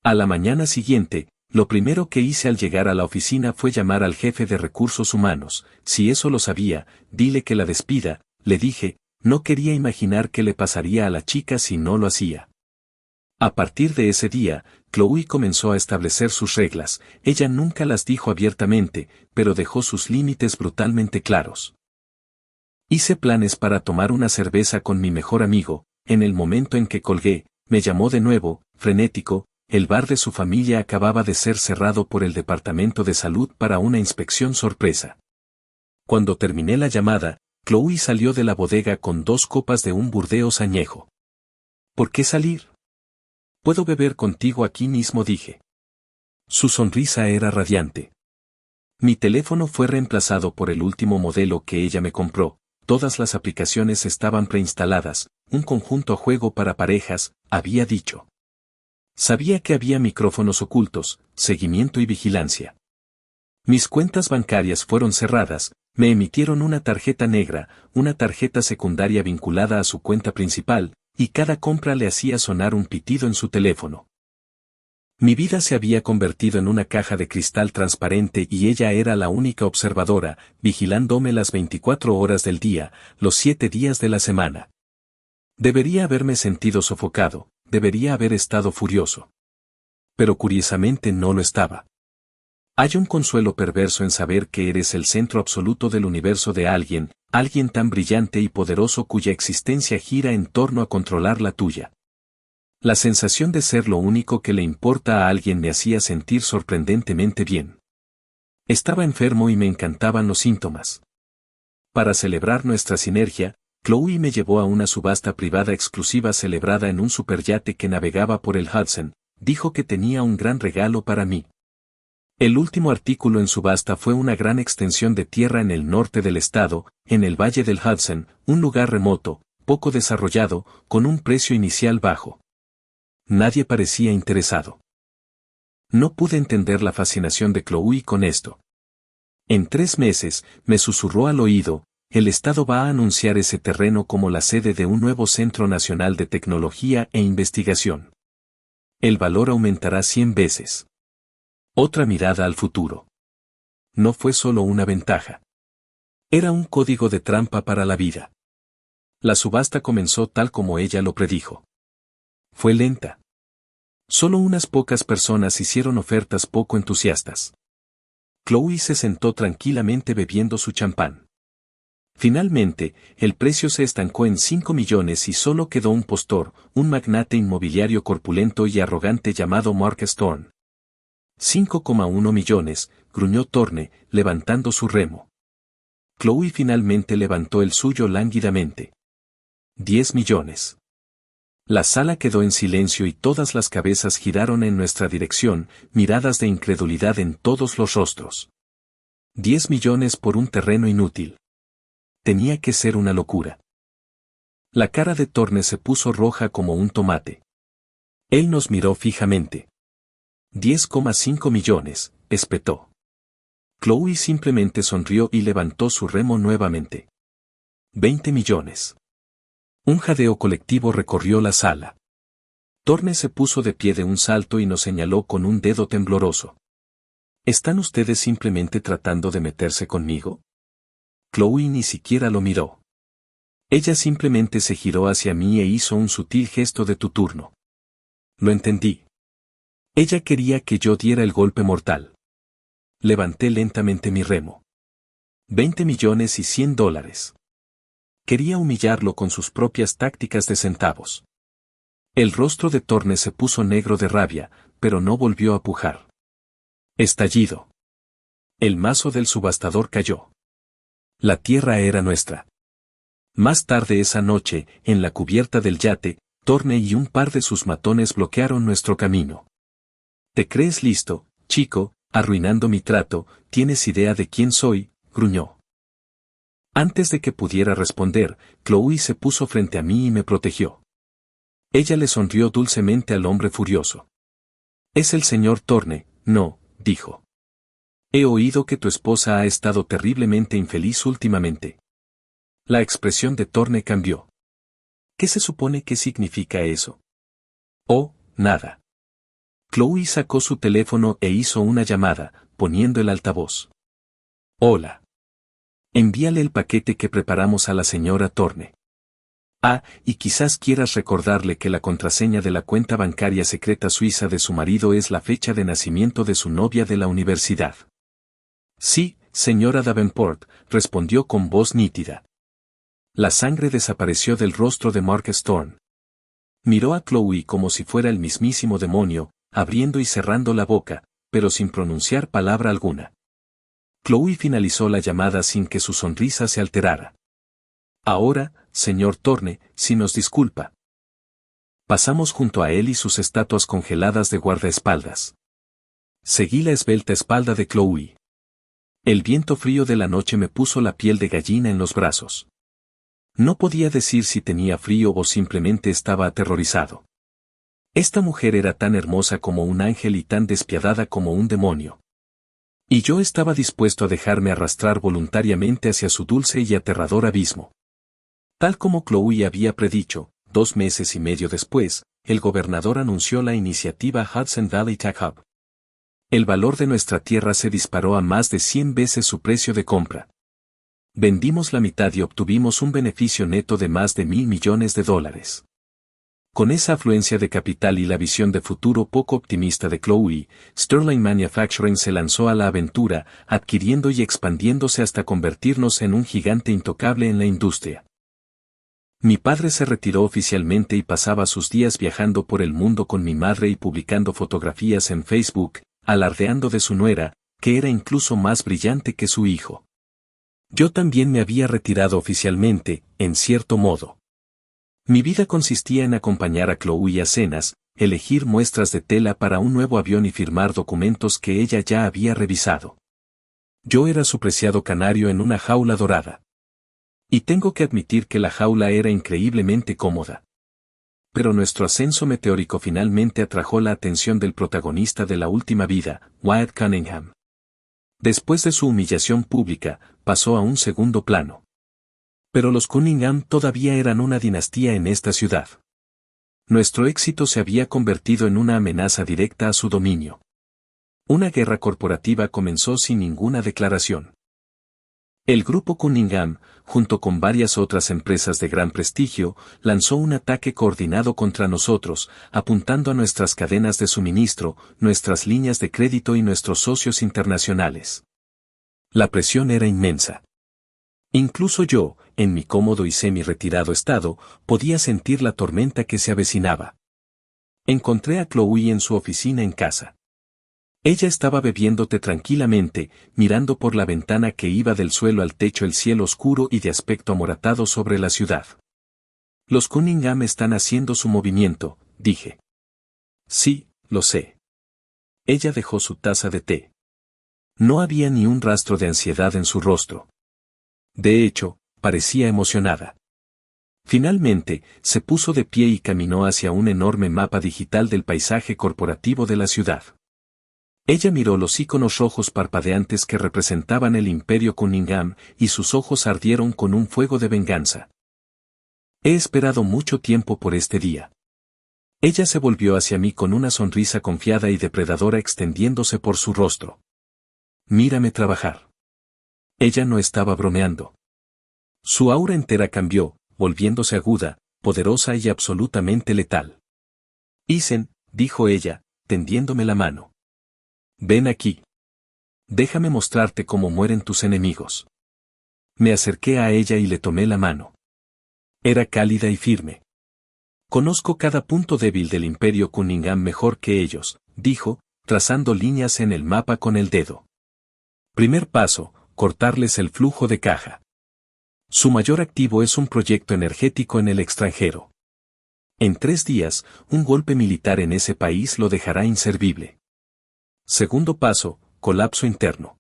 A la mañana siguiente, lo primero que hice al llegar a la oficina fue llamar al jefe de recursos humanos. Si eso lo sabía, dile que la despida, le dije. No quería imaginar qué le pasaría a la chica si no lo hacía. A partir de ese día, Chloe comenzó a establecer sus reglas. Ella nunca las dijo abiertamente, pero dejó sus límites brutalmente claros. Hice planes para tomar una cerveza con mi mejor amigo. En el momento en que colgué, me llamó de nuevo, frenético. El bar de su familia acababa de ser cerrado por el departamento de salud para una inspección sorpresa. Cuando terminé la llamada, Chloe salió de la bodega con 2 copas de un Burdeos añejo. ¿Por qué salir? Puedo beber contigo aquí mismo, dije. Su sonrisa era radiante. Mi teléfono fue reemplazado por el último modelo que ella me compró. Todas las aplicaciones estaban preinstaladas, un conjunto a juego para parejas, había dicho. Sabía que había micrófonos ocultos, seguimiento y vigilancia. Mis cuentas bancarias fueron cerradas. Me emitieron una tarjeta negra, una tarjeta secundaria vinculada a su cuenta principal, y cada compra le hacía sonar un pitido en su teléfono. Mi vida se había convertido en una caja de cristal transparente y ella era la única observadora, vigilándome las 24 horas del día, los 7 días de la semana. Debería haberme sentido sofocado, debería haber estado furioso. Pero curiosamente no lo estaba. Hay un consuelo perverso en saber que eres el centro absoluto del universo de alguien tan brillante y poderoso cuya existencia gira en torno a controlar la tuya. La sensación de ser lo único que le importa a alguien me hacía sentir sorprendentemente bien. Estaba enfermo y me encantaban los síntomas. Para celebrar nuestra sinergia, Chloe me llevó a una subasta privada exclusiva celebrada en un superyate que navegaba por el Hudson. Dijo que tenía un gran regalo para mí. El último artículo en subasta fue una gran extensión de tierra en el norte del estado, en el valle del Hudson, un lugar remoto, poco desarrollado, con un precio inicial bajo. Nadie parecía interesado. No pude entender la fascinación de Chloe con esto. En 3 meses, me susurró al oído, el estado va a anunciar ese terreno como la sede de un nuevo Centro Nacional de Tecnología e Investigación. El valor aumentará 100 veces. Otra mirada al futuro. No fue solo una ventaja. Era un código de trampa para la vida. La subasta comenzó tal como ella lo predijo. Fue lenta. Solo unas pocas personas hicieron ofertas poco entusiastas. Chloe se sentó tranquilamente bebiendo su champán. Finalmente, el precio se estancó en 5 millones y solo quedó un postor, un magnate inmobiliario corpulento y arrogante llamado Mark Storm. 5,1 millones, gruñó Thorne, levantando su remo. Chloe finalmente levantó el suyo lánguidamente. 10 millones. La sala quedó en silencio y todas las cabezas giraron en nuestra dirección, miradas de incredulidad en todos los rostros. 10 millones por un terreno inútil. Tenía que ser una locura. La cara de Thorne se puso roja como un tomate. Él nos miró fijamente. 10,5 millones, espetó. Chloe simplemente sonrió y levantó su remo nuevamente. 20 millones. Un jadeo colectivo recorrió la sala. Thorne se puso de pie de un salto y nos señaló con un dedo tembloroso. ¿Están ustedes simplemente tratando de meterse conmigo? Chloe ni siquiera lo miró. Ella simplemente se giró hacia mí e hizo un sutil gesto de tu turno. Lo entendí. Ella quería que yo diera el golpe mortal. Levanté lentamente mi remo. 20 millones y $100. Quería humillarlo con sus propias tácticas de centavos. El rostro de Thorne se puso negro de rabia, pero no volvió a pujar. Estallido. El mazo del subastador cayó. La tierra era nuestra. Más tarde esa noche, en la cubierta del yate, Thorne y un par de sus matones bloquearon nuestro camino. ¿Te crees listo, chico, arruinando mi trato? ¿Tienes idea de quién soy?, gruñó. Antes de que pudiera responder, Chloe se puso frente a mí y me protegió. Ella le sonrió dulcemente al hombre furioso. Es el señor Thorne, no, dijo. He oído que tu esposa ha estado terriblemente infeliz últimamente. La expresión de Thorne cambió. ¿Qué se supone que significa eso? Oh, nada. Chloe sacó su teléfono e hizo una llamada, poniendo el altavoz. Hola. Envíale el paquete que preparamos a la señora Thorne. Ah, y quizás quieras recordarle que la contraseña de la cuenta bancaria secreta suiza de su marido es la fecha de nacimiento de su novia de la universidad. Sí, señora Davenport, respondió con voz nítida. La sangre desapareció del rostro de Mark Storm. Miró a Chloe como si fuera el mismísimo demonio, abriendo y cerrando la boca, pero sin pronunciar palabra alguna. Chloe finalizó la llamada sin que su sonrisa se alterara. Ahora, señor Thorne, si nos disculpa. Pasamos junto a él y sus estatuas congeladas de guardaespaldas. Seguí la esbelta espalda de Chloe. El viento frío de la noche me puso la piel de gallina en los brazos. No podía decir si tenía frío o simplemente estaba aterrorizado. Esta mujer era tan hermosa como un ángel y tan despiadada como un demonio. Y yo estaba dispuesto a dejarme arrastrar voluntariamente hacia su dulce y aterrador abismo. Tal como Chloe había predicho, 2 meses y medio después, el gobernador anunció la iniciativa Hudson Valley Tech Hub. El valor de nuestra tierra se disparó a más de 100 veces su precio de compra. Vendimos la mitad y obtuvimos un beneficio neto de más de $1.000 millones. Con esa afluencia de capital y la visión de futuro poco optimista de Chloe, Sterling Manufacturing se lanzó a la aventura, adquiriendo y expandiéndose hasta convertirnos en un gigante intocable en la industria. Mi padre se retiró oficialmente y pasaba sus días viajando por el mundo con mi madre y publicando fotografías en Facebook, alardeando de su nuera, que era incluso más brillante que su hijo. Yo también me había retirado oficialmente, en cierto modo. Mi vida consistía en acompañar a Chloe a cenas, elegir muestras de tela para un nuevo avión y firmar documentos que ella ya había revisado. Yo era su preciado canario en una jaula dorada. Y tengo que admitir que la jaula era increíblemente cómoda. Pero nuestro ascenso meteórico finalmente atrajo la atención del protagonista de la última vida, Wyatt Cunningham. Después de su humillación pública, pasó a un segundo plano. Pero los Cunningham todavía eran una dinastía en esta ciudad. Nuestro éxito se había convertido en una amenaza directa a su dominio. Una guerra corporativa comenzó sin ninguna declaración. El grupo Cunningham, junto con varias otras empresas de gran prestigio, lanzó un ataque coordinado contra nosotros, apuntando a nuestras cadenas de suministro, nuestras líneas de crédito y nuestros socios internacionales. La presión era inmensa. Incluso yo, en mi cómodo y semi-retirado estado, podía sentir la tormenta que se avecinaba. Encontré a Chloe en su oficina en casa. Ella estaba bebiendo té tranquilamente, mirando por la ventana que iba del suelo al techo el cielo oscuro y de aspecto amoratado sobre la ciudad. Los Cunningham están haciendo su movimiento, dije. Sí, lo sé. Ella dejó su taza de té. No había ni un rastro de ansiedad en su rostro. De hecho, parecía emocionada. Finalmente, se puso de pie y caminó hacia un enorme mapa digital del paisaje corporativo de la ciudad. Ella miró los iconos rojos parpadeantes que representaban el imperio Cunningham, y sus ojos ardieron con un fuego de venganza. He esperado mucho tiempo por este día. Ella se volvió hacia mí con una sonrisa confiada y depredadora extendiéndose por su rostro. Mírame trabajar. Ella no estaba bromeando. Su aura entera cambió, volviéndose aguda, poderosa y absolutamente letal. Isen, dijo ella, tendiéndome la mano. Ven aquí. Déjame mostrarte cómo mueren tus enemigos. Me acerqué a ella y le tomé la mano. Era cálida y firme. Conozco cada punto débil del imperio Cunningham mejor que ellos, dijo, trazando líneas en el mapa con el dedo. Primer paso, cortarles el flujo de caja. Su mayor activo es un proyecto energético en el extranjero. En 3 días, un golpe militar en ese país lo dejará inservible. Segundo paso, colapso interno.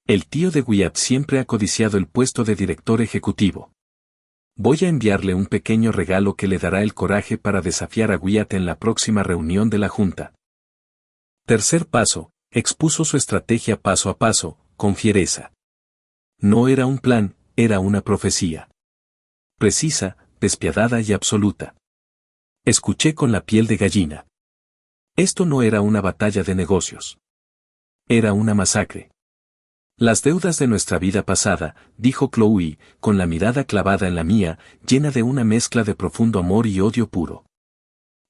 El tío de Wyatt siempre ha codiciado el puesto de director ejecutivo. Voy a enviarle un pequeño regalo que le dará el coraje para desafiar a Wyatt en la próxima reunión de la Junta. Tercer paso, expuso su estrategia paso a paso, con fiereza. No era un plan, era una profecía. Precisa, despiadada y absoluta. Escuché con la piel de gallina. Esto no era una batalla de negocios. Era una masacre. Las deudas de nuestra vida pasada, dijo Chloe, con la mirada clavada en la mía, llena de una mezcla de profundo amor y odio puro.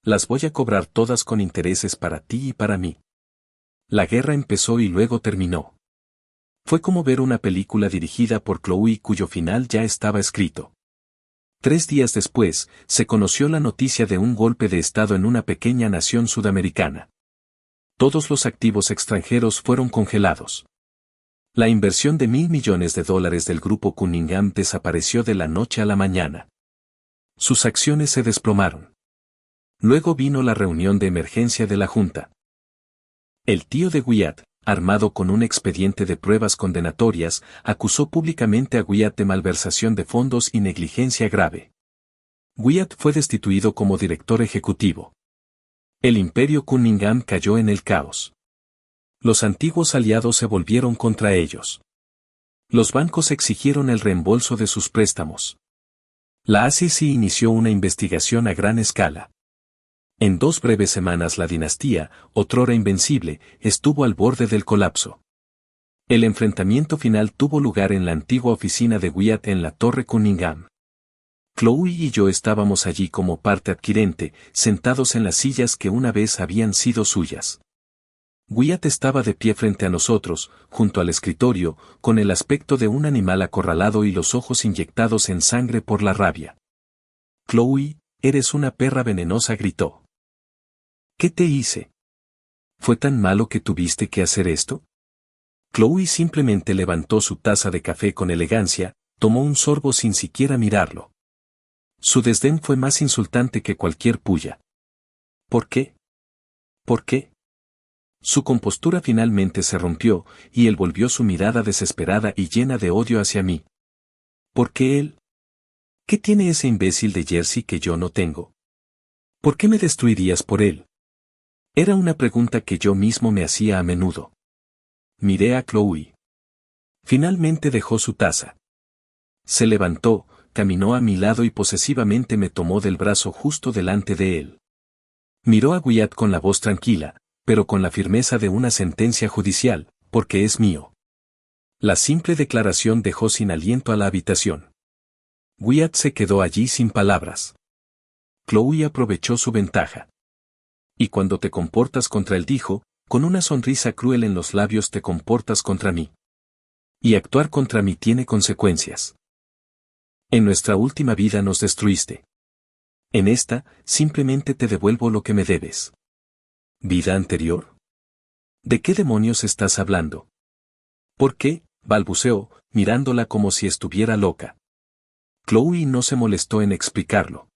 Las voy a cobrar todas con intereses para ti y para mí. La guerra empezó y luego terminó. Fue como ver una película dirigida por Chloe cuyo final ya estaba escrito. 3 días después, se conoció la noticia de un golpe de Estado en una pequeña nación sudamericana. Todos los activos extranjeros fueron congelados. La inversión de $1.000 millones del grupo Cunningham desapareció de la noche a la mañana. Sus acciones se desplomaron. Luego vino la reunión de emergencia de la Junta. El tío de Wyatt, armado con un expediente de pruebas condenatorias, acusó públicamente a Wyatt de malversación de fondos y negligencia grave. Wyatt fue destituido como director ejecutivo. El imperio Cunningham cayó en el caos. Los antiguos aliados se volvieron contra ellos. Los bancos exigieron el reembolso de sus préstamos. La SEC inició una investigación a gran escala. En 2 breves semanas la dinastía, otrora invencible, estuvo al borde del colapso. El enfrentamiento final tuvo lugar en la antigua oficina de Wyatt en la Torre Cunningham. Chloe y yo estábamos allí como parte adquirente, sentados en las sillas que una vez habían sido suyas. Wyatt estaba de pie frente a nosotros, junto al escritorio, con el aspecto de un animal acorralado y los ojos inyectados en sangre por la rabia. Chloe, eres una perra venenosa, gritó. ¿Qué te hice? ¿Fue tan malo que tuviste que hacer esto? Chloe simplemente levantó su taza de café con elegancia, tomó un sorbo sin siquiera mirarlo. Su desdén fue más insultante que cualquier puya. ¿Por qué? ¿Por qué? Su compostura finalmente se rompió, y él volvió su mirada desesperada y llena de odio hacia mí. ¿Por qué él? ¿Qué tiene ese imbécil de Jersey que yo no tengo? ¿Por qué me destruirías por él? Era una pregunta que yo mismo me hacía a menudo. Miré a Chloe. Finalmente dejó su taza. Se levantó, caminó a mi lado y posesivamente me tomó del brazo justo delante de él. Miró a Wyatt con la voz tranquila, pero con la firmeza de una sentencia judicial, porque es mío. La simple declaración dejó sin aliento a la habitación. Wyatt se quedó allí sin palabras. Chloe aprovechó su ventaja. Y cuando te comportas contra él, dijo, con una sonrisa cruel en los labios, te comportas contra mí. Y actuar contra mí tiene consecuencias. En nuestra última vida nos destruiste. En esta, simplemente te devuelvo lo que me debes. ¿Vida anterior? ¿De qué demonios estás hablando? ¿Por qué? Balbuceó, mirándola como si estuviera loca. Chloe no se molestó en explicarlo.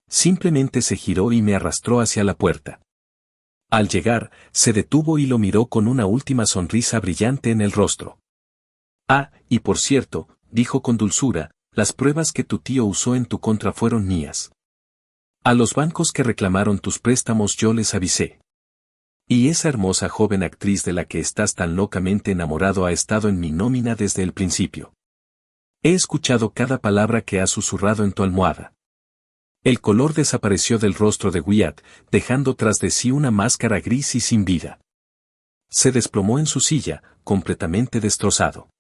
Simplemente se giró y me arrastró hacia la puerta. Al llegar, se detuvo y lo miró con una última sonrisa brillante en el rostro. Ah, y por cierto, dijo con dulzura, las pruebas que tu tío usó en tu contra fueron mías. A los bancos que reclamaron tus préstamos yo les avisé. Y esa hermosa joven actriz de la que estás tan locamente enamorado ha estado en mi nómina desde el principio. He escuchado cada palabra que has susurrado en tu almohada. El color desapareció del rostro de Wyatt, dejando tras de sí una máscara gris y sin vida. Se desplomó en su silla, completamente destrozado.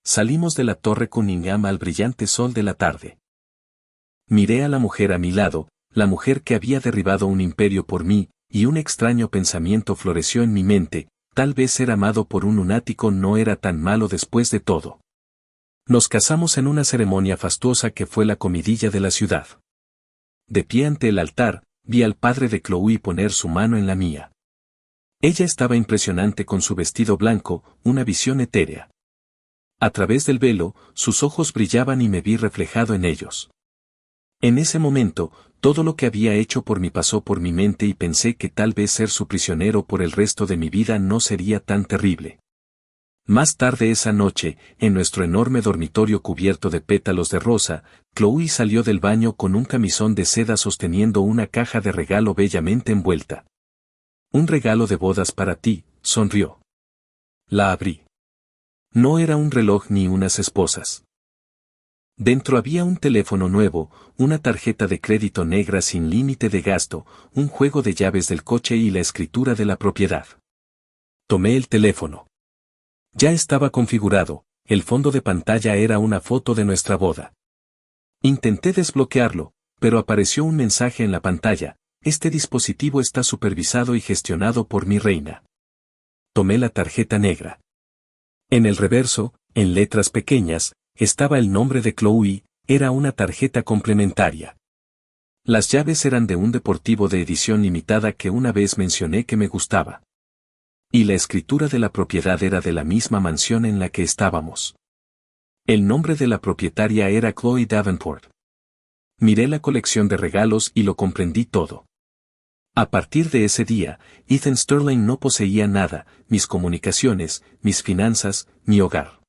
Salimos de la Torre Cunningham al brillante sol de la tarde. Miré a la mujer a mi lado, la mujer que había derribado un imperio por mí, y un extraño pensamiento floreció en mi mente, tal vez ser amado por un lunático no era tan malo después de todo. Nos casamos en una ceremonia fastuosa que fue la comidilla de la ciudad. De pie ante el altar, vi al padre de Chloe poner su mano en la mía. Ella estaba impresionante con su vestido blanco, una visión etérea. A través del velo, sus ojos brillaban y me vi reflejado en ellos. En ese momento, todo lo que había hecho por mí pasó por mi mente y pensé que tal vez ser su prisionero por el resto de mi vida no sería tan terrible. Más tarde esa noche, en nuestro enorme dormitorio cubierto de pétalos de rosa, Chloe salió del baño con un camisón de seda sosteniendo una caja de regalo bellamente envuelta. Un regalo de bodas para ti, sonrió. La abrí. No era un reloj ni unas esposas. Dentro había un teléfono nuevo, una tarjeta de crédito negra sin límite de gasto, un juego de llaves del coche y la escritura de la propiedad. Tomé el teléfono. Ya estaba configurado, el fondo de pantalla era una foto de nuestra boda. Intenté desbloquearlo, pero apareció un mensaje en la pantalla: este dispositivo está supervisado y gestionado por mi reina. Tomé la tarjeta negra. En el reverso, en letras pequeñas, estaba el nombre de Chloe, era una tarjeta complementaria. Las llaves eran de un deportivo de edición limitada que una vez mencioné que me gustaba. Y la escritura de la propiedad era de la misma mansión en la que estábamos. El nombre de la propietaria era Chloe Davenport. Miré la colección de regalos y lo comprendí todo. A partir de ese día, Ethan Sterling no poseía nada, mis comunicaciones, mis finanzas, mi hogar.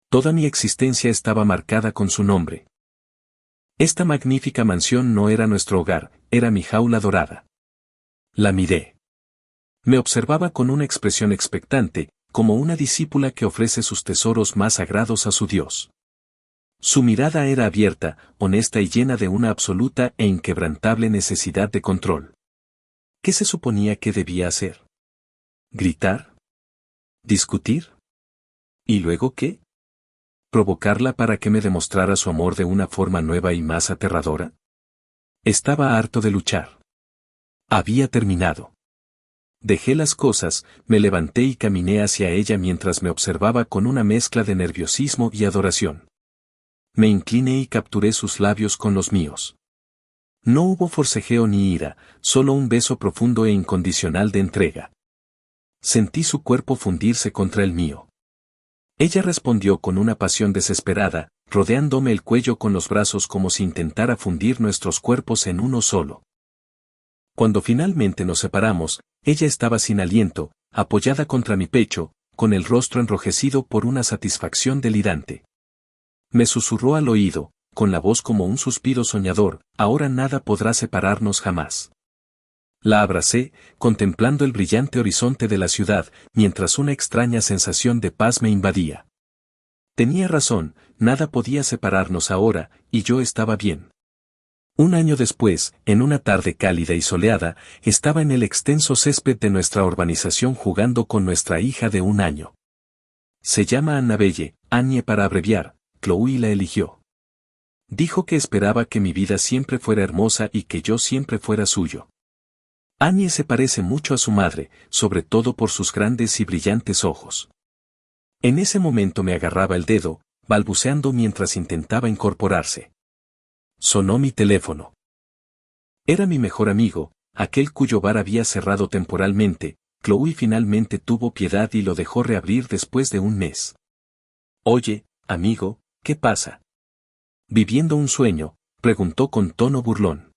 Toda mi existencia estaba marcada con su nombre. Esta magnífica mansión no era nuestro hogar, era mi jaula dorada. La miré. Me observaba con una expresión expectante, como una discípula que ofrece sus tesoros más sagrados a su Dios. Su mirada era abierta, honesta y llena de una absoluta e inquebrantable necesidad de control. ¿Qué se suponía que debía hacer? ¿Gritar? ¿Discutir? ¿Y luego qué? ¿Provocarla para que me demostrara su amor de una forma nueva y más aterradora? Estaba harto de luchar. Había terminado. Dejé las cosas, me levanté y caminé hacia ella mientras me observaba con una mezcla de nerviosismo y adoración. Me incliné y capturé sus labios con los míos. No hubo forcejeo ni ira, solo un beso profundo e incondicional de entrega. Sentí su cuerpo fundirse contra el mío. Ella respondió con una pasión desesperada, rodeándome el cuello con los brazos como si intentara fundir nuestros cuerpos en uno solo. Cuando finalmente nos separamos, ella estaba sin aliento, apoyada contra mi pecho, con el rostro enrojecido por una satisfacción delirante. Me susurró al oído, con la voz como un suspiro soñador: ahora nada podrá separarnos jamás. La abracé, contemplando el brillante horizonte de la ciudad, mientras una extraña sensación de paz me invadía. Tenía razón, nada podía separarnos ahora, y yo estaba bien. Un año después, en una tarde cálida y soleada, estaba en el extenso césped de nuestra urbanización jugando con nuestra hija de 1 año. Se llama Annabelle, Annie para abreviar, Chloe la eligió. Dijo que esperaba que mi vida siempre fuera hermosa y que yo siempre fuera suyo. Annie se parece mucho a su madre, sobre todo por sus grandes y brillantes ojos. En ese momento me agarraba el dedo, balbuceando mientras intentaba incorporarse. Sonó mi teléfono. Era mi mejor amigo, aquel cuyo bar había cerrado temporalmente. Chloe finalmente tuvo piedad y lo dejó reabrir después de 1 mes. Oye, amigo, ¿qué pasa? ¿Viviendo un sueño?, preguntó con tono burlón.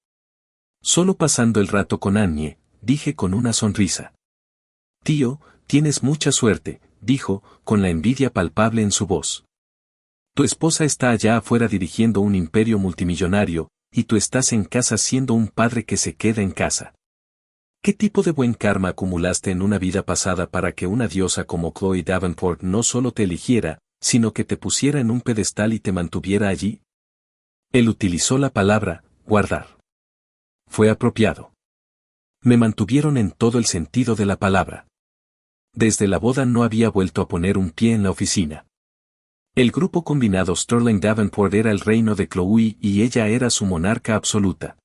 Solo pasando el rato con Annie, dije con una sonrisa. Tío, tienes mucha suerte, dijo, con la envidia palpable en su voz. Tu esposa está allá afuera dirigiendo un imperio multimillonario, y tú estás en casa siendo un padre que se queda en casa. ¿Qué tipo de buen karma acumulaste en una vida pasada para que una diosa como Chloe Davenport no solo te eligiera, sino que te pusiera en un pedestal y te mantuviera allí? Él utilizó la palabra guardar. Fue apropiado. Me mantuvieron en todo el sentido de la palabra. Desde la boda no había vuelto a poner un pie en la oficina. El grupo combinado Sterling Davenport era el reino de Chloe y ella era su monarca absoluta.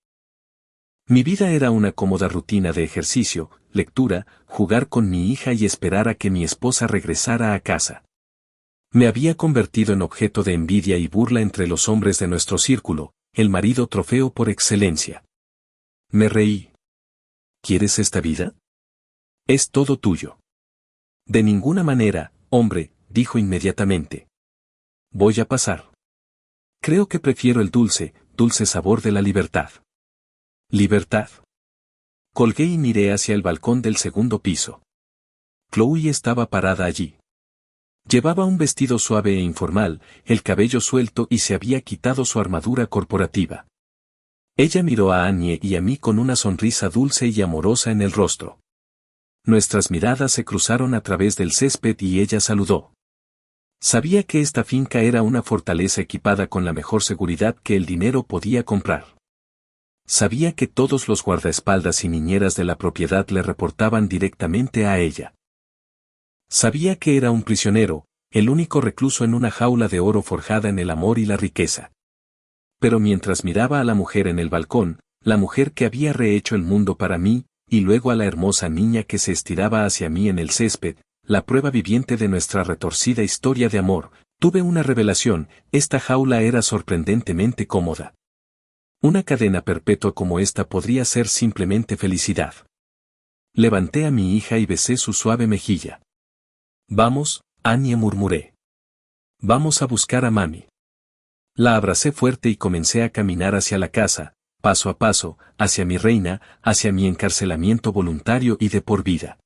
Mi vida era una cómoda rutina de ejercicio, lectura, jugar con mi hija y esperar a que mi esposa regresara a casa. Me había convertido en objeto de envidia y burla entre los hombres de nuestro círculo, el marido trofeo por excelencia. Me reí. ¿Quieres esta vida? Es todo tuyo. De ninguna manera, hombre, dijo inmediatamente. Voy a pasar. Creo que prefiero el dulce, dulce sabor de la libertad. ¿Libertad? Colgué y miré hacia el balcón del segundo piso. Chloe estaba parada allí. Llevaba un vestido suave e informal, el cabello suelto y se había quitado su armadura corporativa. Ella miró a Annie y a mí con una sonrisa dulce y amorosa en el rostro. Nuestras miradas se cruzaron a través del césped y ella saludó. Sabía que esta finca era una fortaleza equipada con la mejor seguridad que el dinero podía comprar. Sabía que todos los guardaespaldas y niñeras de la propiedad le reportaban directamente a ella. Sabía que era un prisionero, el único recluso en una jaula de oro forjada en el amor y la riqueza. Pero mientras miraba a la mujer en el balcón, la mujer que había rehecho el mundo para mí, y luego a la hermosa niña que se estiraba hacia mí en el césped, la prueba viviente de nuestra retorcida historia de amor, tuve una revelación: esta jaula era sorprendentemente cómoda. Una cadena perpetua como esta podría ser simplemente felicidad. Levanté a mi hija y besé su suave mejilla. Vamos, Annie, murmuré. Vamos a buscar a mami. La abracé fuerte y comencé a caminar hacia la casa, paso a paso, hacia mi reina, hacia mi encarcelamiento voluntario y de por vida.